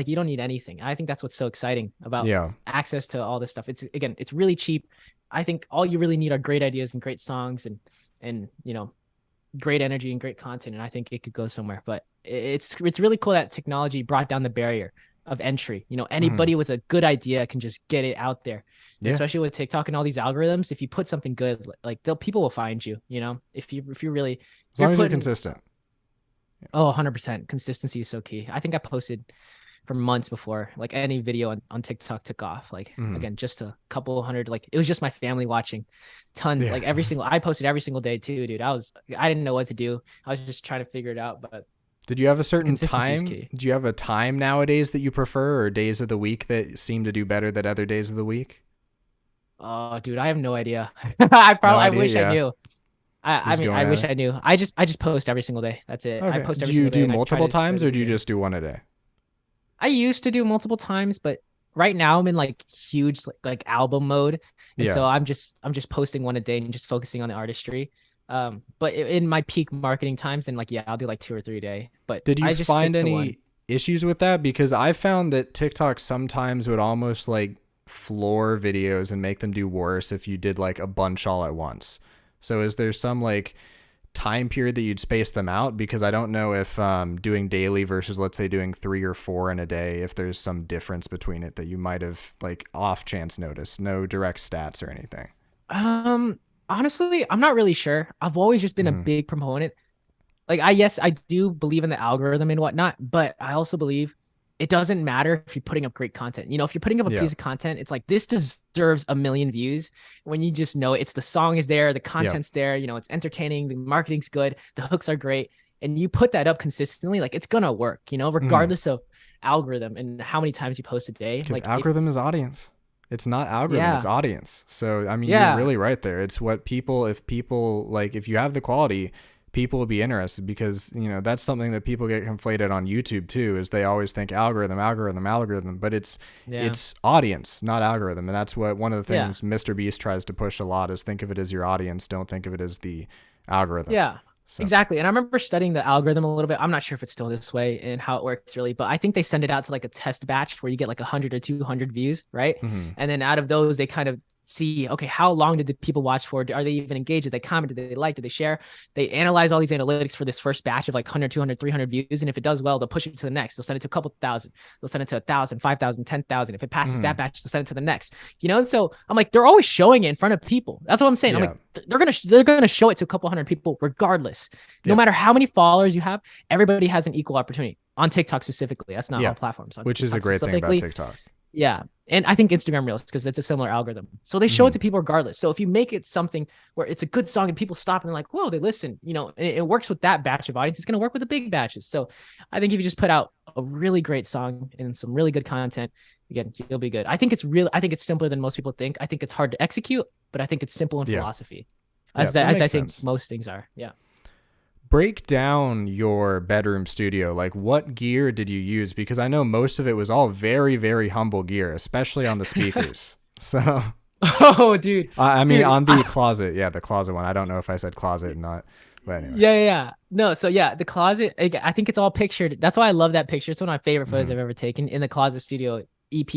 you don't need anything. I think that's what's so exciting about access to all this stuff. It's really cheap. I think all you really need are great ideas and great songs and you know, great energy and great content. And I think it could go somewhere. But it's really cool that technology brought down the barrier of entry. You know, anybody with a good idea can just get it out there. Especially with TikTok and all these algorithms. If you put something good, like people will find you. You know, if you really, as long as you're consistent. Oh, 100%. Consistency is so key. I think I posted for months before like any video on TikTok took off. Like again, just a couple hundred. Like, it was just my family watching, tons. Like I posted every single day too, dude. I didn't know what to do. I was just trying to figure it out. But did you have a certain time? Do you have a time nowadays that you prefer, or days of the week that seem to do better than other days of the week? Oh, dude, I have no idea. I wish I knew. I wish I knew. I just post every single day. That's it. Okay. I post every single day. Do you do multiple times, or do you just do one a day? I used to do multiple times, but right now I'm in like huge like album mode, and so I'm just posting one a day and just focusing on the artistry. But in my peak marketing times, then I'll do like 2 or 3 a day. But did you find any issues with that? Because I found that TikTok sometimes would almost like floor videos and make them do worse if you did like a bunch all at once. So is there some like time period that you'd space them out? Because I don't know if doing daily versus, let's say, doing 3 or 4 in a day, if there's some difference between it that you might have like off chance noticed. No direct stats or anything. Honestly, I'm not really sure. I've always just been a big proponent. Like, I do believe in the algorithm and whatnot, but I also believe it doesn't matter if you're putting up great content. You know, if you're putting up a piece of content, it's like, this deserves 1 million views. When you just know it's the song is there, the content's there, you know, it's entertaining, the marketing's good, the hooks are great, and you put that up consistently, like, it's gonna work, you know, regardless of algorithm and how many times you post a day. Because like, algorithm is audience. It's not algorithm, it's audience. So I mean, you're really right there. It's what people, if you have the quality, people will be interested, because, you know, that's something that people get conflated on YouTube too, is they always think algorithm, but it's audience, not algorithm. And that's what one of the things Mr. Beast tries to push a lot, is think of it as your audience, don't think of it as the algorithm. Yeah. So. Exactly. And I remember studying the algorithm a little bit. I'm not sure if it's still this way and how it works really, but I think they send it out to like a test batch where you get like 100 or 200 views, right? Mm-hmm. And then out of those, they kind of see, okay, how long did the people watch for? Are they even engaged? Did they comment? Did they like? Did they share? They analyze all these analytics for this first batch of like 100, 200, 300 views. And if it does well, they'll push it to the next. They'll send it to a couple thousand. They'll send it to 1,000, 5,000, 10,000. If it passes that batch, they'll send it to the next. You know, so I'm like, they're always showing it in front of people. That's what I'm saying. I'm like, they're gonna show it to a couple hundred people regardless. No matter how many followers you have, everybody has an equal opportunity on TikTok specifically. That's not all platforms. Which is a great thing about TikTok. Yeah. And I think Instagram Reels, because it's a similar algorithm. So they show it to people regardless. So if you make it something where it's a good song and people stop and they're like, whoa, they listen, you know, and it works with that batch of audience, it's going to work with the big batches. So I think if you just put out a really great song and some really good content, again, you'll be good. I think it's simpler than most people think. I think it's hard to execute, but I think it's simple in philosophy, as I think most things are. Yeah. Break down your bedroom studio. Like, what gear did you use? Because I know most of it was all very, very humble gear, especially on the speakers. So, oh, dude. I mean, on the closet. Yeah, the closet one. I don't know if I said closet or not. But anyway. Yeah. No, so yeah, the closet, I think it's all pictured. That's why I love that picture. It's one of my favorite photos I've ever taken, in the Closet Studio EP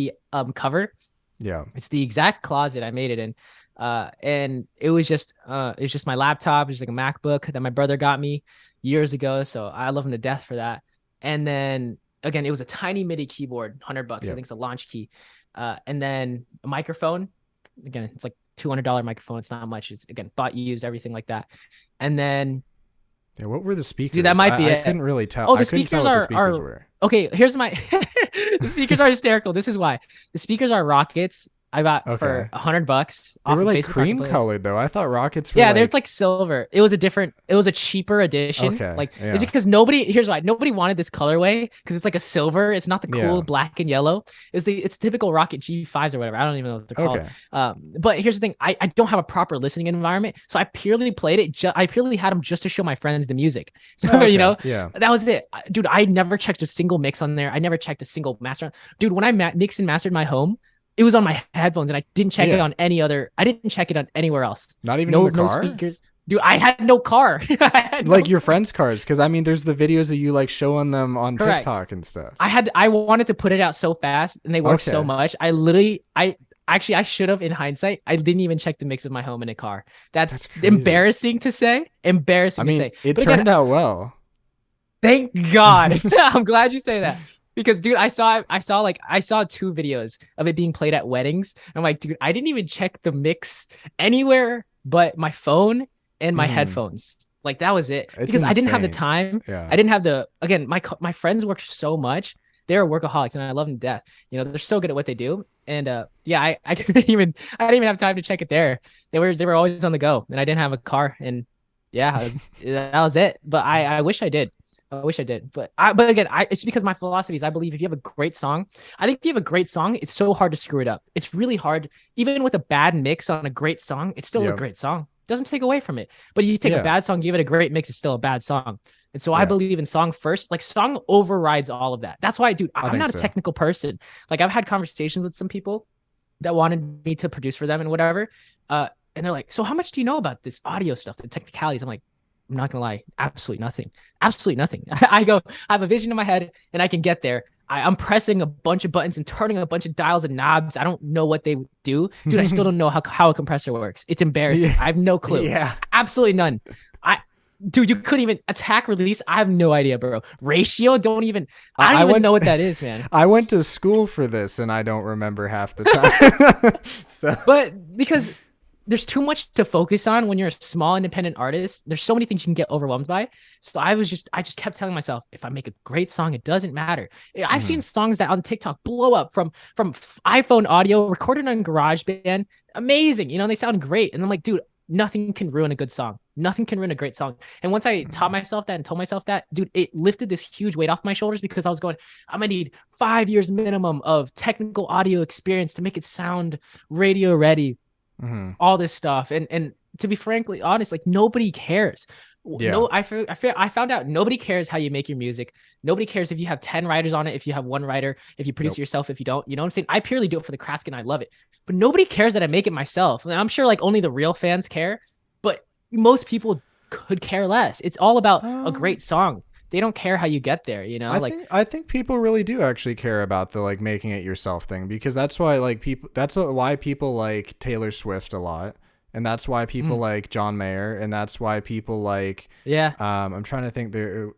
cover. Yeah. It's the exact closet I made it in. And it was just my laptop. It was like a MacBook that my brother got me years ago. So I love him to death for that. And then again, it was a tiny MIDI keyboard, $100. I think it's a launch key. And then a microphone. Again, it's like $200 microphone. It's not much. It's, again, bought used, everything like that. And then what were the speakers? Dude, that might be it. I couldn't really tell. Oh, the speakers are okay. Here's my the speakers are hysterical. This is why. The speakers are Rockets. I got for $100. They were like cream colored though. I thought Rockets were there's like silver. It was a cheaper edition. Okay. It's because here's why. Nobody wanted this colorway, because it's like a silver. It's not the cool black and yellow. It's typical Rocket G5s or whatever. I don't even know what they're called. But here's the thing. I don't have a proper listening environment. So I purely played it. I purely had them just to show my friends the music. So, you know, that was it. Dude, I never checked a single mix on there. I never checked a single master. Dude, when I mixed and mastered my home, it was on my headphones, and I didn't check it on any other. I didn't check it on anywhere else. Not even in the car? No speakers. Dude, I had no car. Your friends' cars, because I mean, there's the videos of you like showing them on TikTok and stuff. I wanted to put it out so fast, and they worked so much. I should have, in hindsight. I didn't even check the mix of my home in a car. That's embarrassing to say. It turned out well. Thank God. I'm glad you say that. Because dude, I saw 2 videos of it being played at weddings. I'm like, dude, I didn't even check the mix anywhere but my phone and my headphones. Like, that was it. Because I didn't have the time. Yeah. I didn't have my friends worked so much. They're workaholics, and I love them to death. You know, they're so good at what they do. And I didn't even have time to check it there. They were always on the go, and I didn't have a car. And that was it. But I wish I did. I wish I did, but again, it's because my philosophy is, I believe if you have a great song, it's so hard to screw it up. It's really hard. Even with a bad mix on a great song, it's still a great song. It doesn't take away from it. But you take a bad song, give it a great mix, it's still a bad song. And so I believe in song first. Like, song overrides all of that. That's why, dude, I'm not a technical person. Like, I've had conversations with some people that wanted me to produce for them and whatever. And they're like, so how much do you know about this audio stuff, the technicalities? I'm like, I'm not gonna lie, absolutely nothing. I have a vision in my head and I can get there. I'm pressing a bunch of buttons and turning a bunch of dials and knobs. I don't know what they do. Dude, I still don't know how a compressor works. It's embarrassing. I have no clue. Yeah. Absolutely none. Dude, you couldn't even attack release. I have no idea, bro. Ratio, I don't even know what that is, man. I went to school for this and I don't remember half the time. But because there's too much to focus on when you're a small independent artist. There's so many things you can get overwhelmed by. So I just kept telling myself, if I make a great song, it doesn't matter. I've seen songs that on TikTok blow up from iPhone audio recorded on GarageBand. Amazing. You know, they sound great. And I'm like, dude, nothing can ruin a good song. Nothing can ruin a great song. And once I taught myself that and told myself that, dude, it lifted this huge weight off my shoulders, because I was going, I'm going to need 5 years minimum of technical audio experience to make it sound radio ready. All this stuff. And to be frankly honest, like, nobody cares. Yeah. No, I found out nobody cares how you make your music. Nobody cares if you have 10 writers on it, if you have one writer, if you produce Nope. it yourself, if you don't. You know what I'm saying? I purely do it for the craft and I love it. But nobody cares that I make it myself. And I'm sure like only the real fans care, but most people could care less. It's all about a great song. They don't care how you get there, you know? I think people really do actually care about the like making it yourself thing, because that's why like people why people like Taylor Swift a lot, and that's why people like John Mayer, and that's why people like yeah. I'm trying to think, there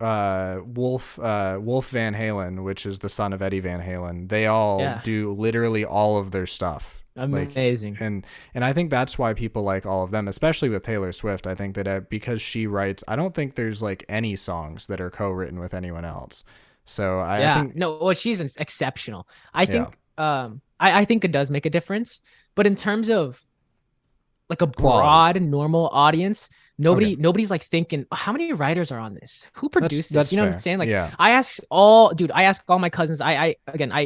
Wolf Van Halen, which is the son of Eddie Van Halen. They all do literally all of their stuff. Amazing. Like, and I think that's why people like all of them, especially with Taylor Swift. I think that because she writes, I don't think there's like any songs that are co-written with anyone else. So I think no, well, she's exceptional. I think I think it does make a difference, but in terms of like a broad and normal audience, nobody's like thinking, how many writers are on this? Who produced this? You know what I'm saying? Like I ask all my cousins. I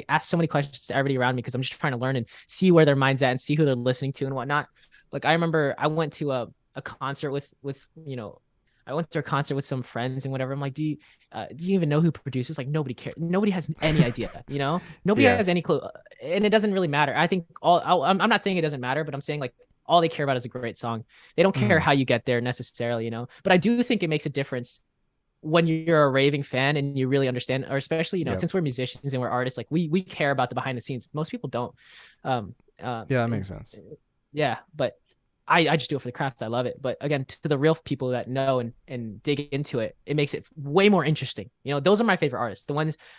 ask so many questions to everybody around me because I'm just trying to learn and see where their mind's at and see who they're listening to and whatnot. Like I remember I went to a concert with I went to a concert with some friends and whatever. I'm like, do you even know who produces? Like nobody cares. Nobody has any idea, you know? Nobody has any clue. And it doesn't really matter. I think I'm not saying it doesn't matter, but I'm saying like all they care about is a great song. They don't care how you get there necessarily, you know? But I do think it makes a difference when you're a raving fan and you really understand, or especially, you know, since we're musicians and we're artists, like we care about the behind the scenes. Most people don't. That makes sense. Yeah, but I just do it for the craft. I love it. But again, to the real people that know and dig into it, it makes it way more interesting. You know, those are my favorite artists.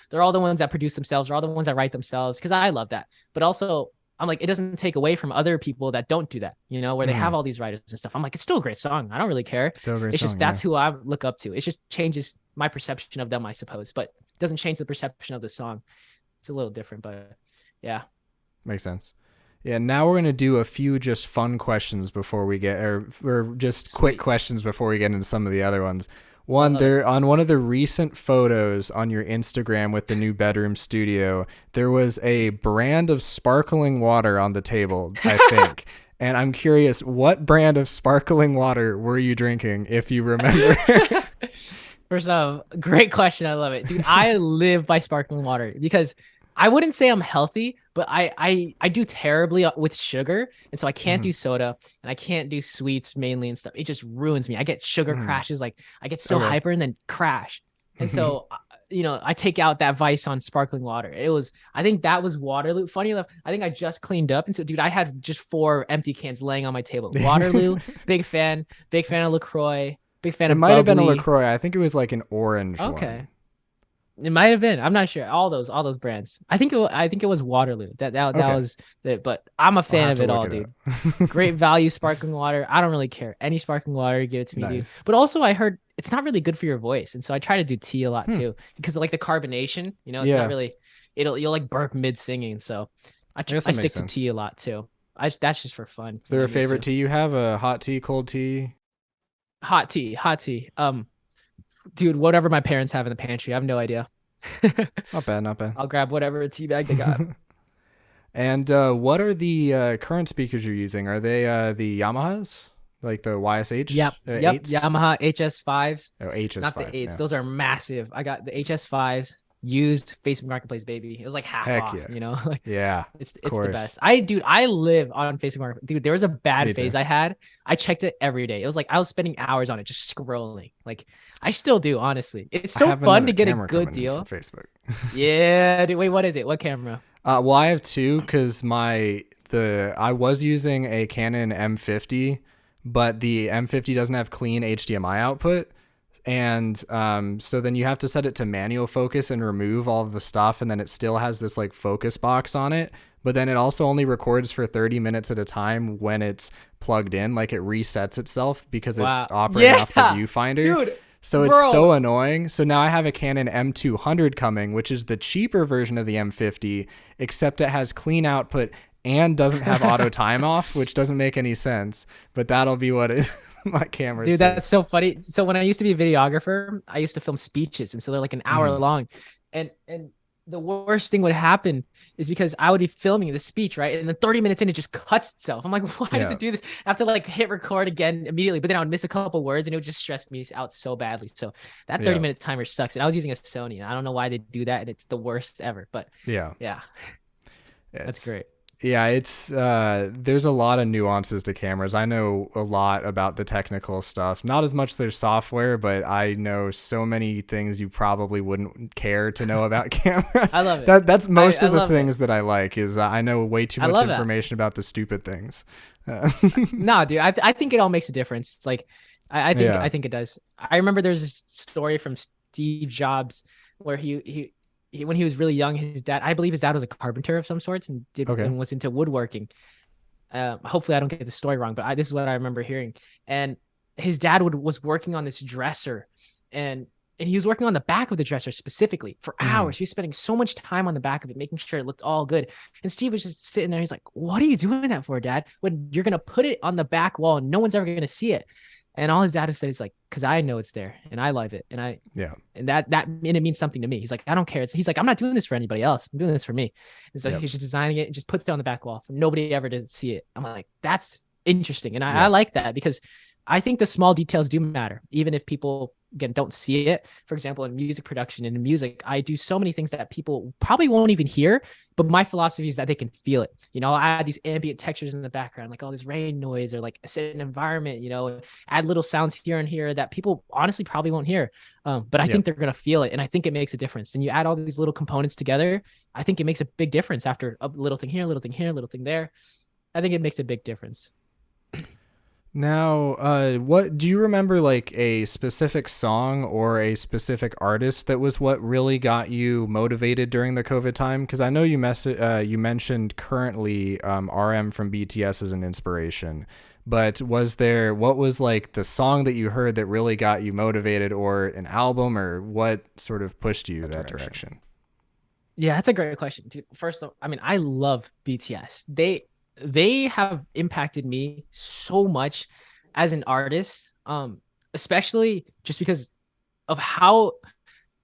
They're all the ones that produce themselves, they're all the ones that write themselves, because I love that. But also, I'm like, it doesn't take away from other people that don't do that, you know, where they have all these writers and stuff. I'm like, it's still a great song. I don't really care. It's just that's who I look up to. It just changes my perception of them, I suppose, but it doesn't change the perception of the song. It's a little different, but yeah. Makes sense. Yeah, now we're going to do a few just fun questions before we get, or just quick questions before we get into some of the other ones. One, there on one of the recent photos on your Instagram with the new bedroom studio, there was a brand of sparkling water on the table, I think. And I'm curious, what brand of sparkling water were you drinking, if you remember? First off, great question. I love it. Dude, I live by sparkling water because I wouldn't say I'm healthy, but I do terribly with sugar. And so I can't do soda and I can't do sweets mainly and stuff. It just ruins me. I get sugar crashes. Like I get so hyper and then crash. And so, you know, I take out that vice on sparkling water. I think that was Waterloo. Funny enough, I think I just cleaned up. And so, dude, I had just 4 empty cans laying on my table. Waterloo, big fan of LaCroix, big fan of It might have been a Bubbly. LaCroix. I think it was like an orange one. It might have been. I'm not sure. All those brands. I think it was Waterloo. That was it. But I'm a fan of it all, dude. Great value sparkling water. I don't really care. Any sparkling water, give it to me, dude. But also, I heard it's not really good for your voice, and so I try to do tea a lot too because of, like the carbonation. You know, it's not really. You'll like burp mid singing. So I stick to tea a lot too. That's just for fun. Is there a favorite tea you have? A hot tea, cold tea? Hot tea. Dude, whatever my parents have in the pantry, I have no idea. Not bad. I'll grab whatever tea bag they got. And what are the current speakers you're using? Are they the Yamahas? Like the YSH? Yep. 8s? Yamaha HS5s. Oh, HS5. Not the 8s. Those are massive. I got the HS5s used Facebook Marketplace, baby. It was like half off, you know? Like, it's the best. I live on Facebook Marketplace. Dude, there was a bad phase I had. I checked it every day. It was like I was spending hours on it just scrolling. Like I still do, honestly. It's so fun to get a good deal. Facebook. Yeah, dude, wait, what is it? What camera? Well, I have 2 because I was using a Canon M50, but the M50 doesn't have clean HDMI output. And so then you have to set it to manual focus and remove all of the stuff, and then it still has this like focus box on it, but then it also only records for 30 minutes at a time when it's plugged in. Like it resets itself because it's operating off the viewfinder. Dude, so it's so annoying. So now I have a Canon M200 coming, which is the cheaper version of the M50, except it has clean output and doesn't have auto time off, which doesn't make any sense, but that'll be what is my camera. Dude, that's so funny. So when I used to be a videographer, I used to film speeches, and so they're like an hour long, and the worst thing would happen is because I would be filming the speech, right? And then 30 minutes in, it just cuts itself. I'm like, why does Yeah. it do this? I have to like hit record again immediately, but then I would miss a couple words and it would just stress me out so badly. So that 30-minute timer sucks. And I was using a Sony, and I don't know why they do that. And it's the worst ever, but yeah, that's great. Yeah, it's there's a lot of nuances to cameras. I know a lot about the technical stuff. Not as much their software, but I know so many things you probably wouldn't care to know about cameras. I love it. That's most of the things that I like is I know way too much information about the stupid things. No, dude, I think it all makes a difference. Like I think it does. I remember there's this story from Steve Jobs where he when he was really young, I believe his dad was a carpenter of some sorts and and was into woodworking. Hopefully I don't get the story wrong, but this is what I remember hearing. And his dad was working on this dresser, and he was working on the back of the dresser specifically for hours. He was spending so much time on the back of it, making sure it looked all good. And Steve was just sitting there. He's like, "What are you doing that for, Dad? When you're going to put it on the back wall and no one's ever going to see it?" And all his dad has said is like, "Because I know it's there and I love it." And it means something to me. He's like, "I don't care." He's like, "I'm not doing this for anybody else. I'm doing this for me." And so he's just designing it and just puts it on the back wall for nobody ever to see it. I'm like, that's interesting. And I like that because I think the small details do matter, even if people, again, don't see it. For example, in music production and in music, I do so many things that people probably won't even hear, but my philosophy is that they can feel it. I add these ambient textures in the background, like all this rain noise or like a certain environment, add little sounds here and here that people honestly probably won't hear. But I think they're going to feel it. And I think it makes a difference. And you add all these little components together, I think it makes a big difference after a little thing here, a little thing here, a little thing there. I think it makes a big difference. Now, what do you remember, like a specific song or a specific artist that was what really got you motivated during the COVID time? Because I know you mentioned currently RM from BTS as an inspiration, but what was like the song that you heard that really got you motivated, or an album, or what sort of pushed you that direction? Yeah, that's a great question, dude. First of all, I mean, I love BTS. They have impacted me so much as an artist, especially just because of how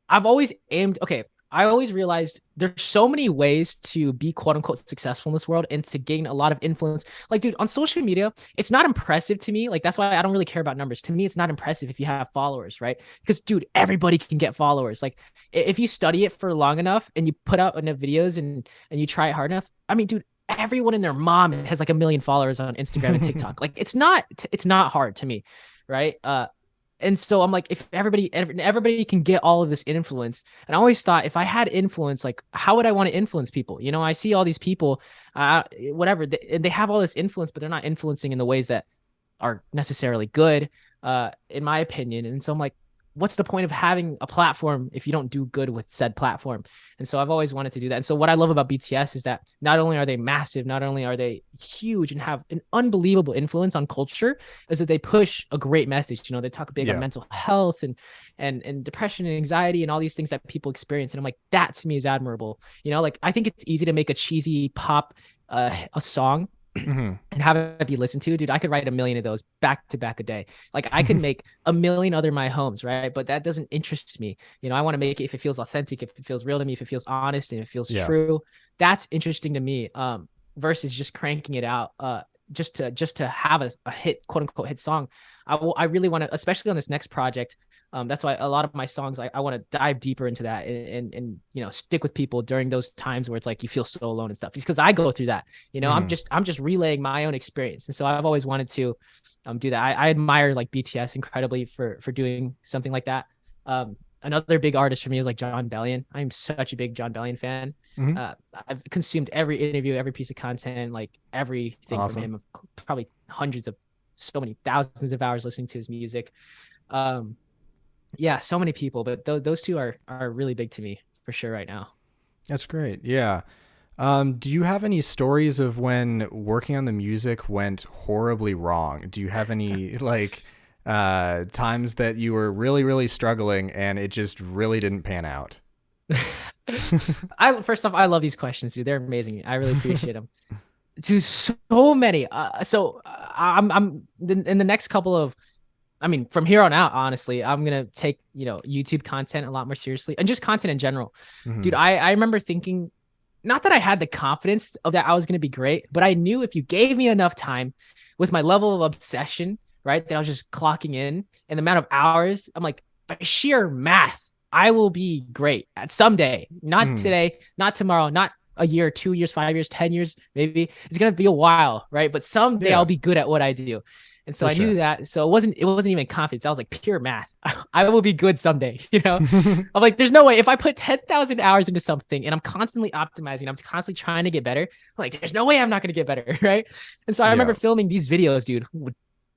I've always aimed. Okay, I always realized there's so many ways to be quote unquote successful in this world and to gain a lot of influence. Like, dude, on social media, it's not impressive to me. Like, that's why I don't really care about numbers. To me, it's not impressive if you have followers, right? Because, dude, everybody can get followers. Like, if you study it for long enough and you put out enough videos and you try it hard enough, I mean, dude, everyone and their mom has like 1 million followers on Instagram and TikTok. Like, it's not hard to me, right? And so I'm like, if everybody can get all of this influence, and I always thought if I had influence, like, how would I want to influence people? I see all these people, whatever, they have all this influence, but they're not influencing in the ways that are necessarily good, in my opinion. And so I'm like, what's the point of having a platform if you don't do good with said platform? And so I've always wanted to do that. And so what I love about BTS is that not only are they massive, not only are they huge and have an unbelievable influence on culture, is that they push a great message. They talk big on mental health and depression and anxiety and all these things that people experience. And I'm like, that to me is admirable. Like, I think it's easy to make a cheesy pop, a song, and have it be listened to. Dude, I could write 1 million of those back to back a day. Like, I could make 1 million other My Homes, right? But that doesn't interest me. I want to make it if it feels authentic, if it feels real to me, if it feels honest, and if it feels true. That's interesting to me, versus just cranking it out just to have a hit, quote unquote hit song. I really want to, especially on this next project. That's why a lot of my songs, I want to dive deeper into that and stick with people during those times where it's like you feel so alone and stuff. It's because I go through that. I'm just relaying my own experience, and so I've always wanted to do that. I admire like BTS incredibly for doing something like that. Another big artist for me is like John Bellion. I'm such a big John Bellion fan. I've consumed every interview, every piece of content, like everything from him. Probably hundreds of, so many thousands of hours listening to his music. Yeah, so many people, but those two are really big to me for sure right now. That's great. Yeah. Do you have any stories of when working on the music went horribly wrong? Do you have any like times that you were really, really struggling and it just really didn't pan out? First off, I love these questions, dude. They're amazing. I really appreciate them. Dude, so many. I'm in the next couple of I mean, from here on out, honestly, I'm gonna take, YouTube content a lot more seriously, and just content in general. Dude, I remember thinking, not that I had the confidence of that I was gonna be great, but I knew if you gave me enough time with my level of obsession, right, that I was just clocking in and the amount of hours, I'm like, by sheer math, I will be great at someday. Not today, not tomorrow, not a year, 2 years, 5 years, 10 years, maybe. It's gonna be a while, right? But someday I'll be good at what I do. And so I knew that. So it wasn't even confidence. That was like pure math. I will be good someday, I'm like, there's no way if I put 10,000 hours into something and I'm constantly optimizing, I'm constantly trying to get better. I'm like, there's no way I'm not going to get better. Right. And so I remember filming these videos, dude,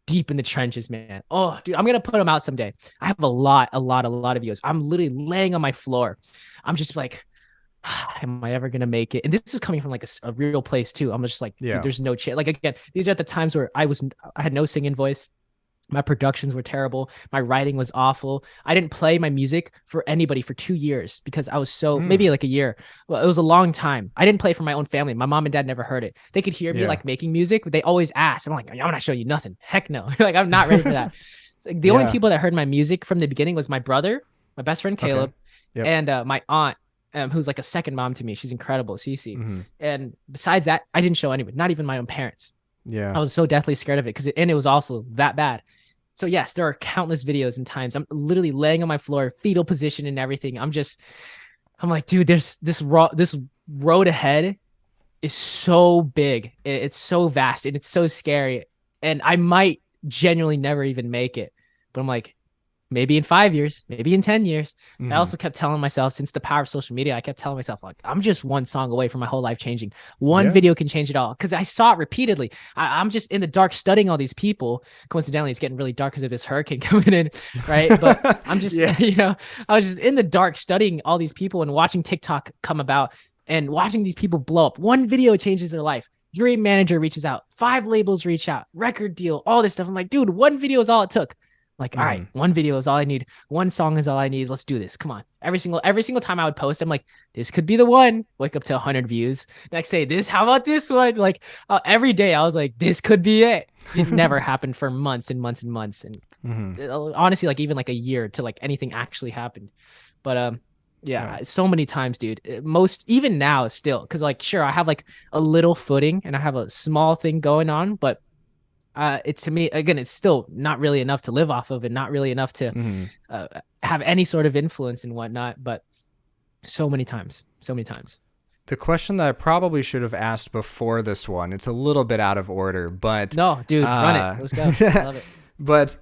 deep in the trenches, man. Oh, dude, I'm going to put them out someday. I have a lot of videos. I'm literally laying on my floor. I'm just like, am I ever gonna make it? And this is coming from like a real place too. I'm just like, dude, there's no chance. Like, again, these are at the times where I had no singing voice. My productions were terrible. My writing was awful. I didn't play my music for anybody for 2 years because I was maybe like a year. Well, it was a long time. I didn't play for my own family. My mom and dad never heard it. They could hear me like making music, but they always asked. I'm like, I'm not showing you nothing. Heck no. Like, I'm not ready for that. So, like, the only people that heard my music from the beginning was my brother, my best friend Caleb, and my aunt, who's like a second mom to me. She's incredible, Cece. And besides that, I didn't show anyone, not even my own parents. Yeah. I was so deathly scared of it and it was also that bad. So yes, there are countless videos and times I'm literally laying on my floor, fetal position and everything. I'm like, dude, there's this road ahead is so big. It's so vast and it's so scary. And I might genuinely never even make it. But I'm like, maybe in 5 years, maybe in 10 years. I also kept telling myself, since the power of social media, I kept telling myself, like, I'm just one song away from my whole life changing. One video can change it all. Because I saw it repeatedly. I'm just in the dark studying all these people. Coincidentally, it's getting really dark because of this hurricane coming in, right? But I'm just, I was just in the dark studying all these people and watching TikTok come about and watching these people blow up. One video changes their life. Dream manager reaches out. 5 labels reach out. Record deal. All this stuff. I'm like, dude, one video is all it took. Like, all right, one video is all I need. One song is all I need. Let's do this. Come on. Every single time I would post, I'm like, this could be the one. Wake up to 100 views. Next day, how about this one? Like, every day I was like, this could be it. It never happened for months and months and months. And honestly, like even like a year to like anything actually happened. But so many times, dude. Even now still, because like, sure, I have like a little footing and I have a small thing going on, but it's, to me, again, it's still not really enough to live off of and not really enough to have any sort of influence and whatnot. But so many times. The question that I probably should have asked before this one, it's a little bit out of order, but no, dude, run it. Let's go. I love it. But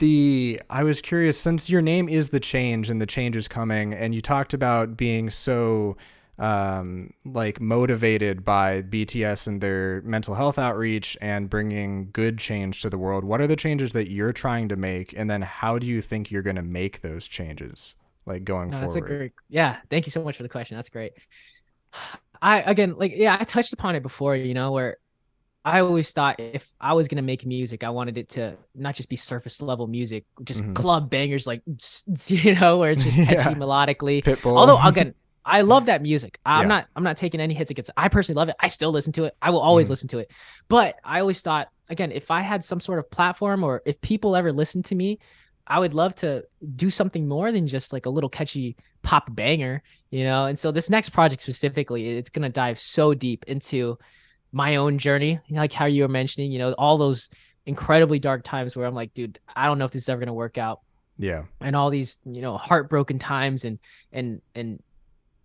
I was curious, since your name is The Change and the change is coming, and you talked about being so like motivated by BTS and their mental health outreach and bringing good change to the world. What are the changes that you're trying to make? And then how do you think you're going to make those changes, like going forward? Thank you so much for the question. That's great. I touched upon it before, where I always thought if I was going to make music, I wanted it to not just be surface level music, just club bangers, like, where it's just catchy melodically. Pitbull. Although, again, I love that music. I'm not taking any hits against it. I personally love it. I still listen to it. I will always listen to it. But I always thought, again, if I had some sort of platform or if people ever listened to me, I would love to do something more than just like a little catchy pop banger, And so this next project specifically, it's going to dive so deep into my own journey, like how you were mentioning, all those incredibly dark times where I'm like, dude, I don't know if this is ever going to work out. Yeah. And all these, heartbroken times and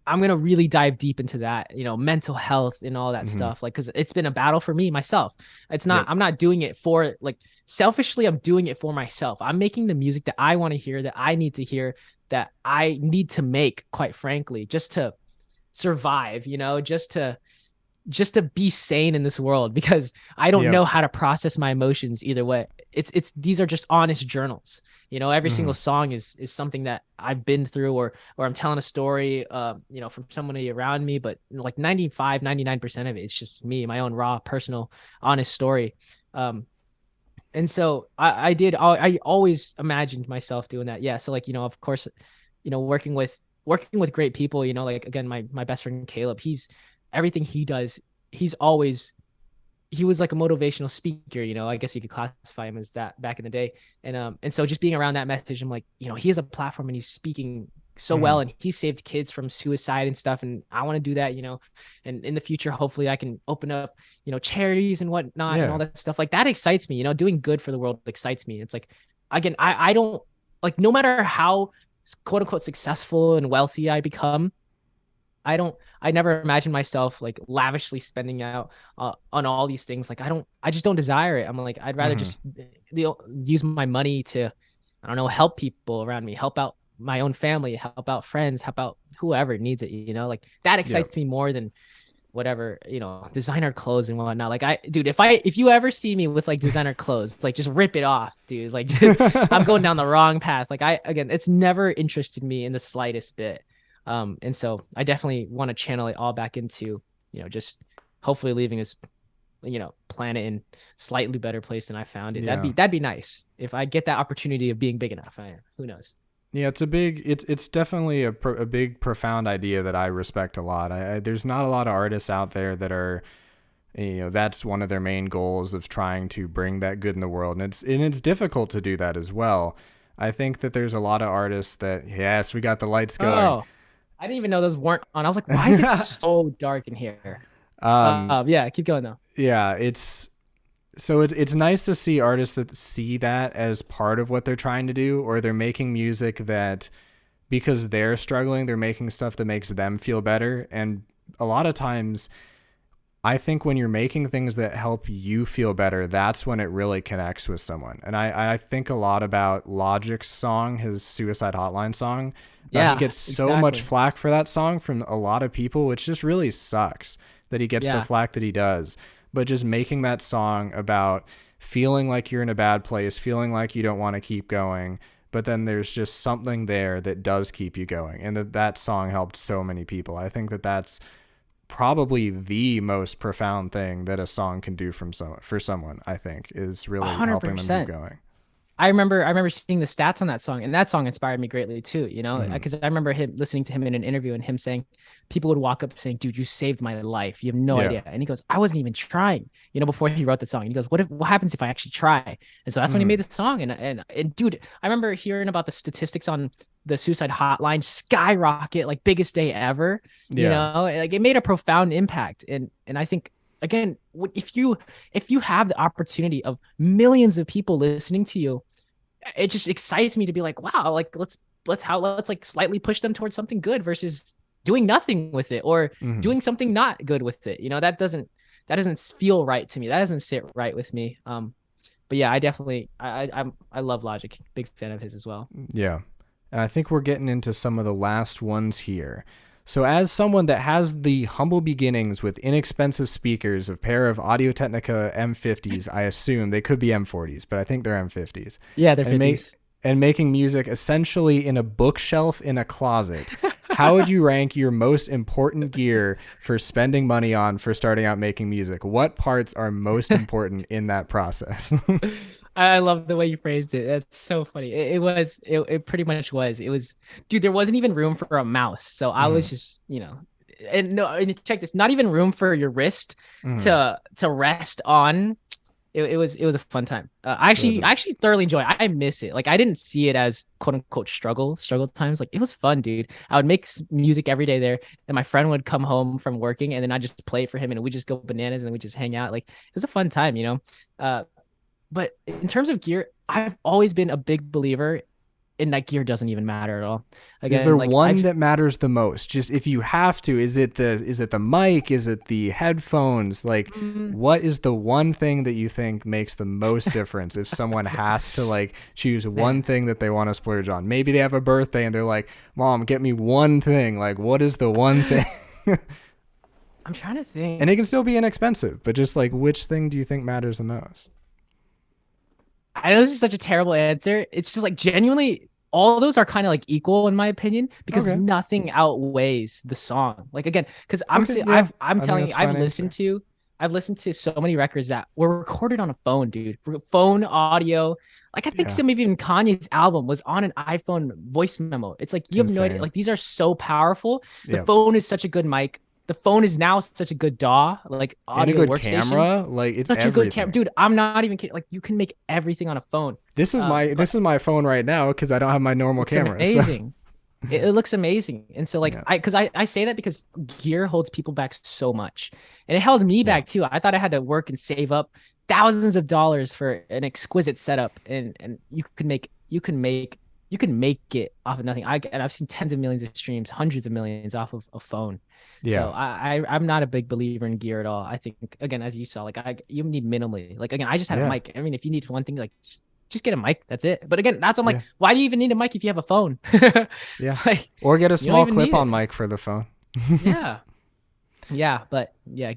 I'm going to really dive deep into that, mental health and all that stuff. Like, cause it's been a battle for me, myself. It's not, I'm not doing it for like selfishly. I'm doing it for myself. I'm making the music that I want to hear, that I need to hear, that I need to make, quite frankly, just to survive, just to be sane in this world, because I don't know how to process my emotions either way. These are just honest journals. Every single song is something that I've been through or I'm telling a story, from somebody around me, but like 99% of it, it's just me, my own raw, personal, honest story. And so I always imagined myself doing that. Yeah. So like, of course, working with great people, like, again, my best friend, Caleb, everything he does, he's always he was like a motivational speaker, I guess you could classify him as that back in the day. And so just being around that message, I'm like, he has a platform and he's speaking so well, and he saved kids from suicide and stuff. And I want to do that, and in the future, hopefully I can open up, charities and whatnot and all that stuff. Like that excites me, doing good for the world excites me. It's like, again, I don't like, no matter how quote unquote successful and wealthy I become, I never imagine myself like lavishly spending out on all these things. Like I just don't desire it. I'm like, I'd rather just use my money to, I don't know, help people around me, help out my own family, help out friends, help out whoever needs it, like that excites me more than whatever, designer clothes and whatnot. Like dude, if you ever see me with like designer clothes, like just rip it off, dude. Like I'm going down the wrong path. Like again, it's never interested me in the slightest bit. And so I definitely want to channel it all back into, just hopefully leaving this, planet in slightly better place than I found it. Yeah. That'd be nice if I get that opportunity of being big enough. Who knows? Yeah, it's definitely a big, profound idea that I respect a lot. There's not a lot of artists out there that are, that's one of their main goals of trying to bring that good in the world. And it's difficult to do that as well. I think that there's a lot of artists that, yes, we got the lights going. Oh, I didn't even know those weren't on. I was like, why is it so dark in here? Yeah, keep going though. Yeah, it's nice to see artists that see that as part of what they're trying to do, or they're making music that because they're struggling, they're making stuff that makes them feel better. And a lot of times I think when you're making things that help you feel better, that's when it really connects with someone. And I think a lot about Logic's song, his Suicide Hotline song. Yeah, he gets so much flack for that song from a lot of people, which just really sucks that he gets the flack that he does. But just making that song about feeling like you're in a bad place, feeling like you don't want to keep going, but then there's just something there that does keep you going. And that song helped so many people. I think that that's probably the most profound thing that a song can do for someone, I think, is really 100%. helping them keep going. I remember seeing the stats on that song, and that song inspired me greatly too, because I remember listening to him in an interview and him saying, people would walk up saying, dude, you saved my life. You have no idea. And he goes, I wasn't even trying, before he wrote the song. And he goes, what happens if I actually try? And so that's when he made the song. And dude, I remember hearing about the statistics on the suicide hotline skyrocket, like biggest day ever, like it made a profound impact. And I think, again, if you have the opportunity of millions of people listening to you, it just excites me to be like, wow, like let's like slightly push them towards something good versus doing nothing with it or doing something not good with it. That doesn't feel right to me. That doesn't sit right with me. But yeah, I definitely I love Logic. Big fan of his as well. Yeah. And I think we're getting into some of the last ones here. So as someone that has the humble beginnings with inexpensive speakers, a pair of Audio-Technica M50s, I assume they could be M40s, but I think they're M50s. Yeah, they're 50s. And making music essentially in a bookshelf in a closet, how would you rank your most important gear for spending money on for starting out making music? What parts are most important in that process? I love the way you phrased it. That's so funny. It pretty much was. It was, dude, there wasn't even room for a mouse. So I was just, and check this, not even room for your wrist to rest on. It was a fun time. I actually thoroughly enjoy it. I miss it. Like I didn't see it as quote unquote struggle times. Like it was fun, dude. I would make music every day there, and my friend would come home from working, and then I just play it for him, and we just go bananas, and we just hang out. Like it was a fun time, But in terms of gear, I've always been a big believer in that gear doesn't even matter at all. Again, is there one that matters the most? Just if you have to, is it the mic? Is it the headphones? Like what is the one thing that you think makes the most difference if someone has to like choose one thing that they want to splurge on? Maybe they have a birthday and they're like, Mom, get me one thing. Like what is the one thing? I'm trying to think. And it can still be inexpensive, but just like which thing do you think matters the most? I know this is such a terrible answer. It's just like genuinely all those are kind of like equal in my opinion because nothing outweighs the song. Like again, because I'm telling you, I've listened to so many records that were recorded on a phone, dude. Phone audio. Like I think maybe even Kanye's album was on an iPhone voice memo. It's like you have no idea. Like these are so powerful. The phone is such a good mic. the phone is now such a good DAW, like And a audio good workstation. camera, like it's Such a good camera, everything. dude. I'm not even kidding. Like you can make everything on a phone. This But is my phone right now because I don't have my normal looks camera. So amazing. It looks amazing. And so like yeah, I say that because gear holds people back so much. And it held me yeah, back too. I thought I had to work and save up thousands of dollars for an exquisite setup, and you can make it off of nothing. And I've seen tens of millions of streams, hundreds of millions off of a phone. yeah, So I'm not a big believer in gear at all. I think again, as you saw, like you need minimally. Like again, I just had a yeah, mic. I mean, if you need one thing, like just get a mic. That's it. But again, I'm like, yeah, why do you even need a mic if you have a phone? yeah. Like Or get a you don't small even need clip-on it. mic for the phone. Yeah. Yeah. But yeah.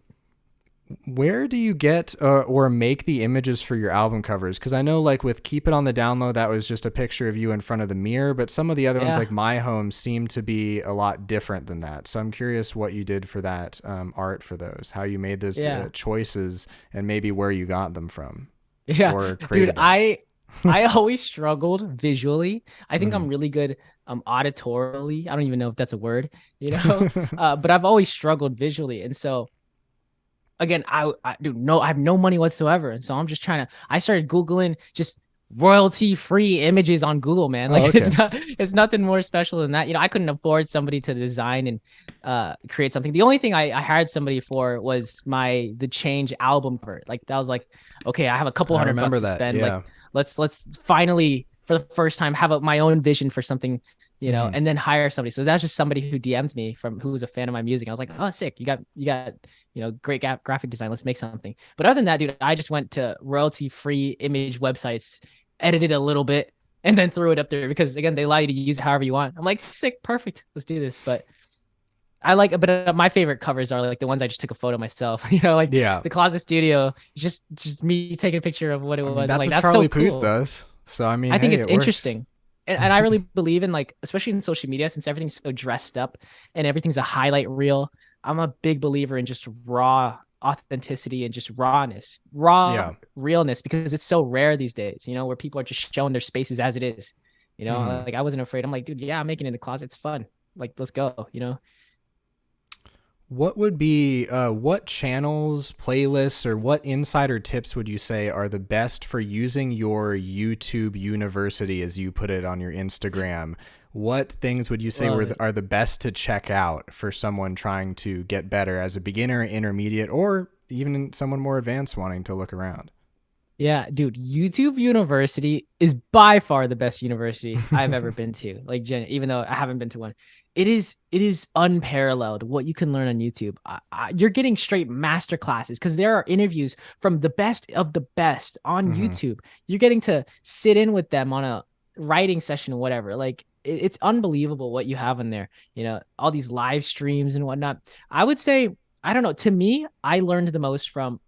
Where do you get or make the images for your album covers? Because I know, like with Keep It on the Download, that was just a picture of you in front of the mirror, but some of the other ones, Yeah. like My Home, seem to be a lot different than that. So I'm curious what you did for that art for those, how you made those Yeah. choices, and maybe where you got them from Yeah. or Dude, created them. I always struggled visually. I think Hmm. I'm really good auditorily. I don't even know if that's a word, you know. But I've always struggled visually. And so again, I do no, I have no money whatsoever, and so I'm just trying to. I started googling just royalty free images on Google, man. Oh, Like okay. it's nothing more special than that. You know, I couldn't afford somebody to design and create something. The only thing I hired somebody for was the Change album cover. Like that was like, okay, I have a couple I hundred remember bucks to that. spend. Like Yeah. let's finally for the first time have my own vision for something, you know, Hmm. and then hire somebody. So that's just somebody who DM'd me who was a fan of my music. I was like, oh, sick. You got, you know, great graphic design. Let's make something. But other than that, dude, I just went to royalty free image websites, edited a little bit, and then threw it up there because again, they allow you to use it however you want. I'm like, sick, perfect. Let's do this. But my favorite covers are like the ones I just took a photo myself. You know, like Yeah. the Closet Studio, just me taking a picture of what it I mean, was. I'm that's like, what that's so Charlie Puth cool. does. So, I mean, I think hey, it's it works. interesting. And I really believe in like, especially in social media, since everything's so dressed up and everything's a highlight reel. I'm a big believer in just raw authenticity and just raw Yeah. realness because it's so rare these days, you know, where people are just showing their spaces as it is. You know, Hmm. like I wasn't afraid. I'm like, dude, yeah, I'm making it in the closet. It's fun. Like, let's go, you know? What would be what channels, playlists, or what insider tips would you say are the best for using your YouTube University, as you put it on your Instagram? What things would you say Love it. are the best to check out for someone trying to get better as a beginner, intermediate, or even someone more advanced wanting to look around? Yeah, dude, YouTube University is by far the best university I've ever been to. Like, even though I haven't been to one, it is unparalleled what you can learn on YouTube. You're getting straight master classes because there are interviews from the best of the best on Hmm. YouTube. You're getting to sit in with them on a writing session, or whatever. Like, it's unbelievable what you have in there. You know, all these live streams and whatnot. I would say, I don't know. To me, I learned the most from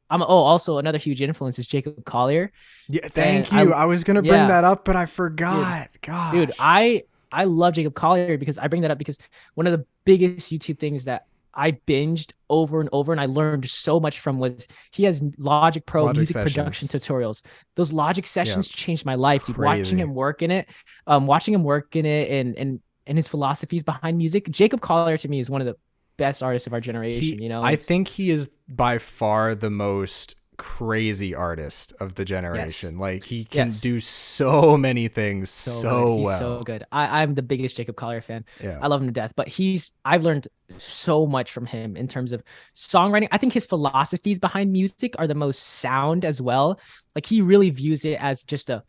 also another huge influence is Jacob Collier. Yeah, And thank you. I was gonna bring yeah, that up, but I dude, forgot. dude, Gosh. I love Jacob Collier because I bring that up because one of the biggest YouTube things that I binged over and over and I learned so much from was he has Logic Pro Logic music production sessions. tutorials. Those Logic Yeah, sessions changed my life, dude. crazy. Watching him work in it and his philosophies behind music. Jacob Collier to me is one of the best artists of our generation, you know, and I it's think he is by far the most crazy artist of the yes. generation. Like he can Yes. do so many things So good. so He's so well. good. I'm the biggest Jacob Collier fan. Yeah. I love him to death. But I've learned so much from him in terms of songwriting. I think his philosophies behind music are the most sound as well. Like he really views it as just a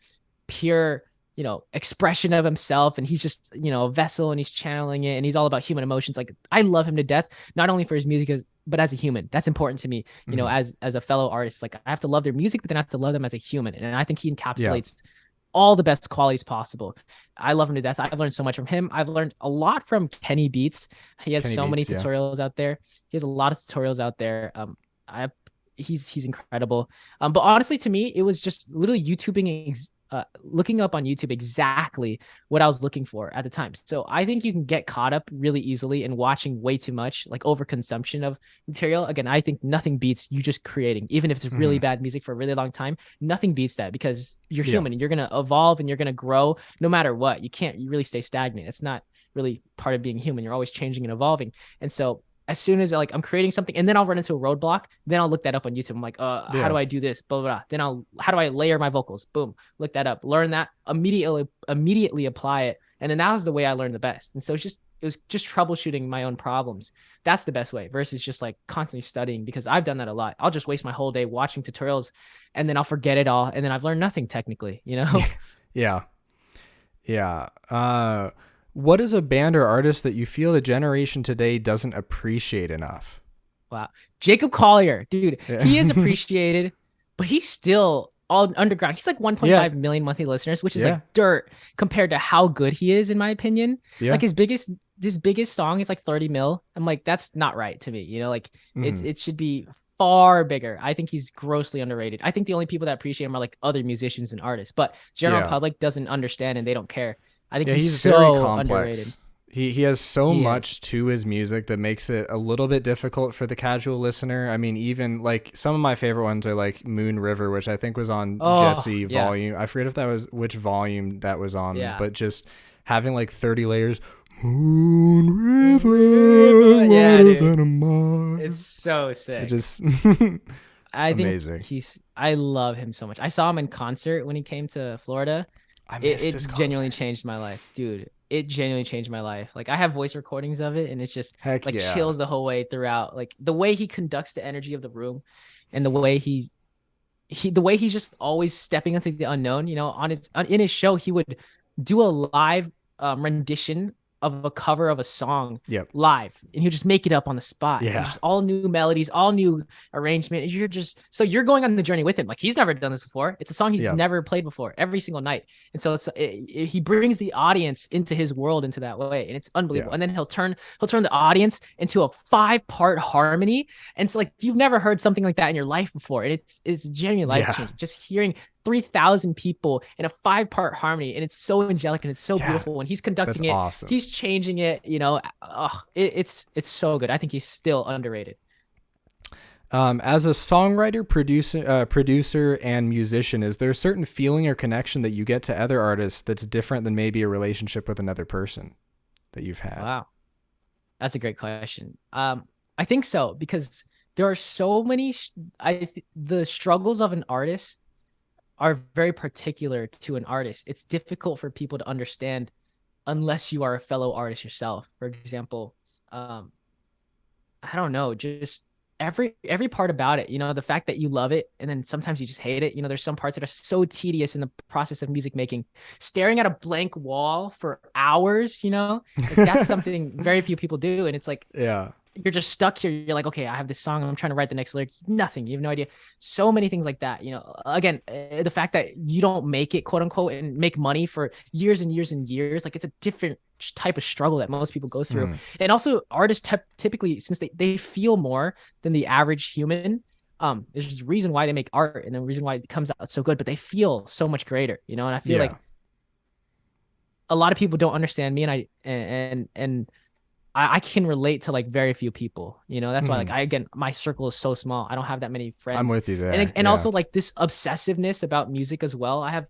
pure, you know, expression of himself. And he's just, you know, a vessel and he's channeling it and he's all about human emotions. Like I love him to death, not only for his music, but as a human. That's important to me, you know, Hmm. as a fellow artist. Like I have to love their music, but then I have to love them as a human. And I think he Yeah. encapsulates all the best qualities possible. I love him to death. I've learned so much from him. I've learned a lot from Kenny Beats. He has Kenny so many Beats. Yeah. tutorials out there. He has a lot of tutorials out there. I he's incredible. But honestly, to me, it was just literally looking up on YouTube exactly what I was looking for at the time. So I think you can get caught up really easily in watching way too much, like overconsumption of material. Again, I think nothing beats you just creating, even if it's really Hmm. bad music for a really long time. Nothing beats that because you're Yeah. human and you're gonna evolve and you're gonna grow no matter what. You really stay stagnant. It's not really part of being human. You're always changing and evolving. And so as soon as like I'm creating something and then I'll run into a roadblock, then I'll look that up on YouTube. I'm like, how do I do this? Blah, blah, blah. Then how do I layer my vocals? Boom, look that up, learn that, immediately apply it. And then that was the way I learned the best. And so it was just troubleshooting my own problems. That's the best way versus just like constantly studying, because I've done that a lot. I'll just waste my whole day watching tutorials and then I'll forget it all. And then I've learned nothing technically, you know? Yeah. Yeah. What is a band or artist that you feel the generation today doesn't appreciate enough? Wow. Jacob Collier, dude, Yeah. he is appreciated, but he's still all underground. He's like 1.5 million monthly listeners, which is like dirt compared to how good he is, in my opinion. Yeah. Like his biggest song is like 30 mil. I'm like, that's not right to me. You know, like it should be far bigger. I think he's grossly underrated. I think the only people that appreciate him are like other musicians and artists, but general public doesn't understand and they don't care. I think he's so very complex. underrated. He has so much to his music that makes it a little bit difficult for the casual listener. I mean, even like some of my favorite ones are like Moon River, which I think was on Jesse volume. I forget if that was which volume that was on, but just having like 30 layers. Moon River, than a mile. It's so sick. It just amazing. I love him so much. I saw him in concert when he came to Florida. It genuinely changed my life, dude. It genuinely changed my life. Like I have voice recordings of it and it's just chills the whole way throughout. Like the way he conducts the energy of the room and the way he's just always stepping into the unknown, you know, in his show, he would do a live rendition of a cover of a song live, and he'll just make it up on the spot. And just all new melodies, all new arrangement. And you're going on the journey with him. Like he's never done this before. It's a song he's never played before every single night. And so he brings the audience into his world into that way. And it's unbelievable. And then he'll turn the audience into a 5-part harmony. And it's like, you've never heard something like that in your life before. And it's genuinely life changing. Just hearing 3,000 people in a 5-part harmony, and it's so angelic and it's so beautiful when he's conducting it. Awesome. He's changing it, you know. It's so good. I think he's still underrated. As a songwriter, producer, and musician, is there a certain feeling or connection that you get to other artists that's different than maybe a relationship with another person that you've had? Wow, that's a great question. I think so, because there are so many. The struggles of an artist are very particular to an artist. It's difficult for people to understand unless you are a fellow artist yourself. For example, I don't know, just every part about it, you know, the fact that you love it and then sometimes you just hate it. You know, there's some parts that are so tedious in the process of music making. Staring at a blank wall for hours, you know, like that's something very few people do. And it's like, you're just stuck here. You're like, okay, I have this song. I'm trying to write the next lyric. Nothing. You have no idea. So many things like that. You know, again, the fact that you don't make it, quote unquote, and make money for years and years and years. Like it's a different type of struggle that most people go through. And also artists typically, since they feel more than the average human, there's just a reason why they make art and the reason why it comes out so good, but they feel so much greater, you know? And I feel like a lot of people don't understand me, and I can relate to like very few people, you know. That's why like my circle is so small. I don't have that many friends. I'm with you there. And also like this obsessiveness about music as well. I have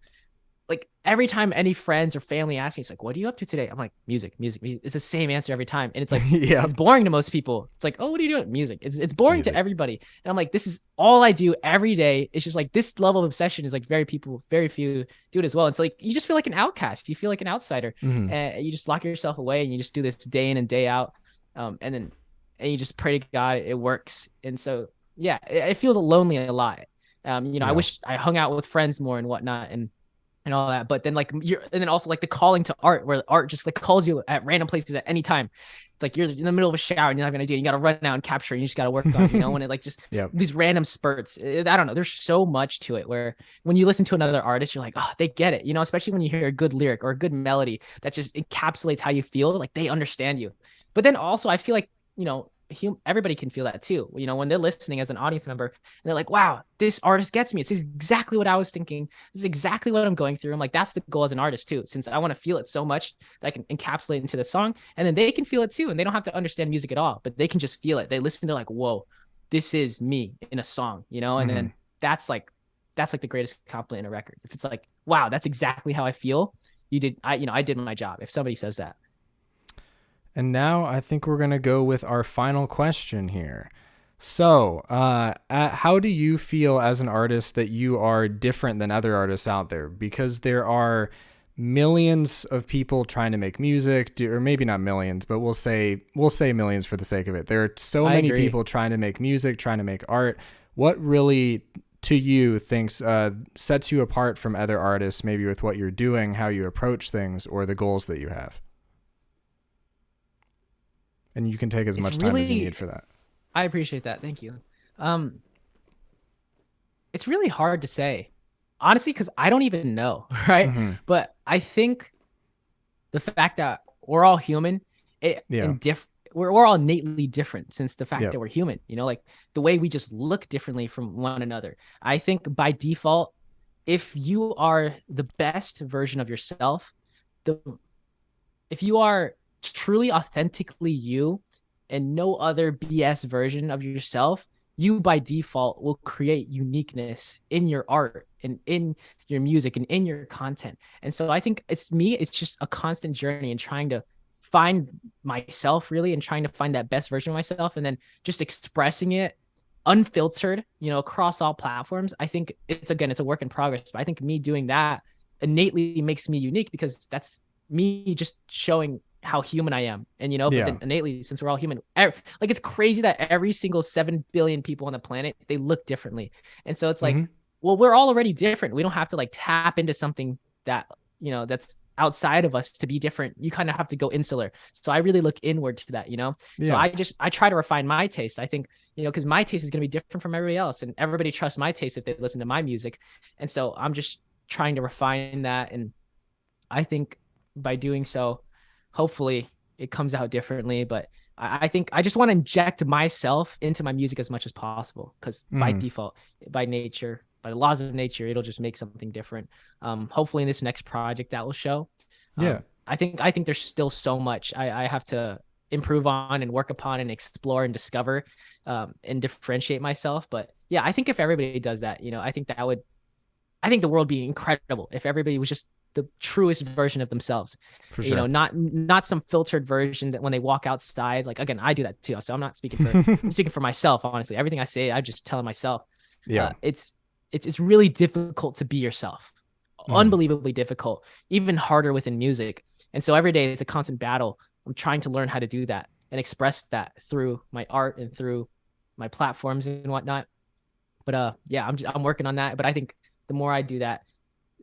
like every time any friends or family ask me, it's like, what are you up to today? I'm like, music. It's the same answer every time. And it's like, it's boring to most people. It's like, oh, what are you doing? Music. It's boring to everybody. And I'm like, this is all I do every day. It's just like this level of obsession is like very few do it as well. It's like, you just feel like an outcast. You feel like an outsider. And you just lock yourself away and you just do this day in and day out. And you just pray to God it works. And so, yeah, it feels lonely a lot. You know, I wish I hung out with friends more and whatnot and all that, but then like and then also like the calling to art, where art just like calls you at random places at any time. It's like you're in the middle of a shower and you have an idea, you got to run out and capture it, and you just got to work on it, you know. When it like just these random spurts, I don't know, there's so much to it where when you listen to another artist, you're like, oh, they get it, you know, especially when you hear a good lyric or a good melody that just encapsulates how you feel, like they understand you. But then also I feel like, you know, everybody can feel that too, you know, when they're listening as an audience member and they're like, wow, this artist gets me. It's exactly what I was thinking. This is exactly what I'm going through. I'm like, that's the goal as an artist too, since I want to feel it so much that I can encapsulate into the song, and then they can feel it too, and they don't have to understand music at all, but they can just feel it. They listen to like, whoa, this is me in a song, you know. And then that's like the greatest compliment in a record. If it's like, wow, that's exactly how I feel, I did my job. If somebody says that. And now I think we're going to go with our final question here. So, how do you feel as an artist that you are different than other artists out there? Because there are millions of people trying to make music, or maybe not millions, but we'll say millions for the sake of it. There are so I many agree. people trying to make music, trying to make art. What really, to you, thinks sets you apart from other artists? Maybe with what you're doing, how you approach things, or the goals that you have. And you can take as It's much time as you really, need for that. I appreciate that. Thank you. Um, it's really hard to say, honestly, because I don't even know, right? Mm-hmm. But I think the fact that we're all human, Yeah. we're all innately different since the fact Yep. that we're human, like the way we just look differently from one another. I think by default, if you are the best version of yourself, the if you are truly authentically you and no other BS version of yourself, you by default will create uniqueness in your art and in your music and in your content. And so I think it's just a constant journey and trying to find myself really and trying to find that best version of myself and then just expressing it unfiltered, across all platforms. I think it's a work in progress, but I think me doing that innately makes me unique because that's me just showing how human I am. And but Yeah. then innately, since we're all human, like it's crazy that every single 7 billion people on the planet, they look differently. And so it's like, Mm-hmm. well, we're all already different. We don't have to like tap into something that, that's outside of us to be different. You kind of have to go insular. So I really look inward to that. So Yeah. I try to refine my taste. I think, because my taste is going to be different from everybody else, and everybody trusts my taste if they listen to my music. And so I'm just trying to refine that. And I think by doing so, hopefully it comes out differently. But I think I just want to inject myself into my music as much as possible because by Mm-hmm. default, by nature, by the laws of nature, it'll just make something different. Hopefully in this next project that will show. Yeah. I think there's still so much I have to improve on and work upon and explore and discover, and differentiate myself. But yeah, I think if everybody does that, I think the world would be incredible if everybody was just the truest version of themselves. For sure. Not some filtered version that when they walk outside, like again, I do that too. So I'm speaking for myself, honestly. Everything I say, I just tell myself. Yeah. It's really difficult to be yourself. Mm-hmm. Unbelievably difficult, even harder within music. And so every day it's a constant battle. I'm trying to learn how to do that and express that through my art and through my platforms and whatnot. But yeah, I'm working on that. But I think the more I do that,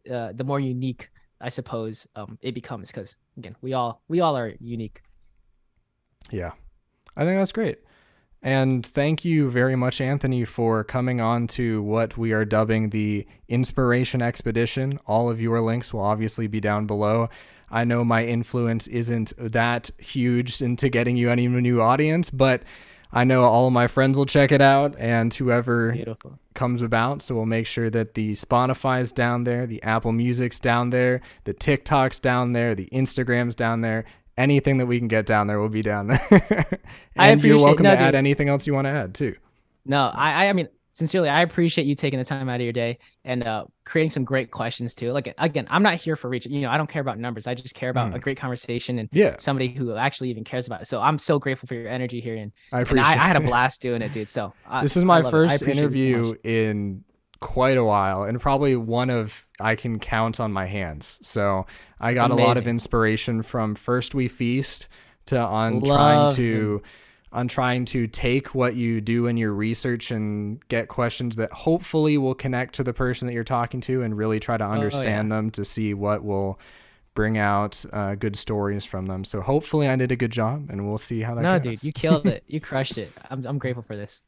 the more unique, I suppose, it becomes. Because again, we all are unique. Yeah. I think that's great. And thank you very much, Anthony, for coming on to what we are dubbing the Inspiration Expedition. All of your links will obviously be down below. I know my influence isn't that huge into getting you any new audience, but I know all of my friends will check it out and whoever Beautiful. comes about. So we'll make sure that the Spotify's down there, the Apple Music's down there, the TikTok's down there, the Instagram's down there. Anything that we can get down there will be down there. And you're welcome to add anything else you want to add too. No, I mean, sincerely, I appreciate you taking the time out of your day and creating some great questions too. Like again, I'm not here for reach. I don't care about numbers. I just care about a great conversation and somebody who actually even cares about it. So I'm so grateful for your energy here, and I had a blast doing it, dude. So this is my first interview in quite a while, and probably one of I can count on my hands. So I got a lot of inspiration from First We Feast to trying to take what you do in your research and get questions that hopefully will connect to the person that you're talking to and really try to understand them to see what will bring out good stories from them. So hopefully I did a good job, and we'll see how that goes. No, dude, you killed it. You crushed it. I'm grateful for this.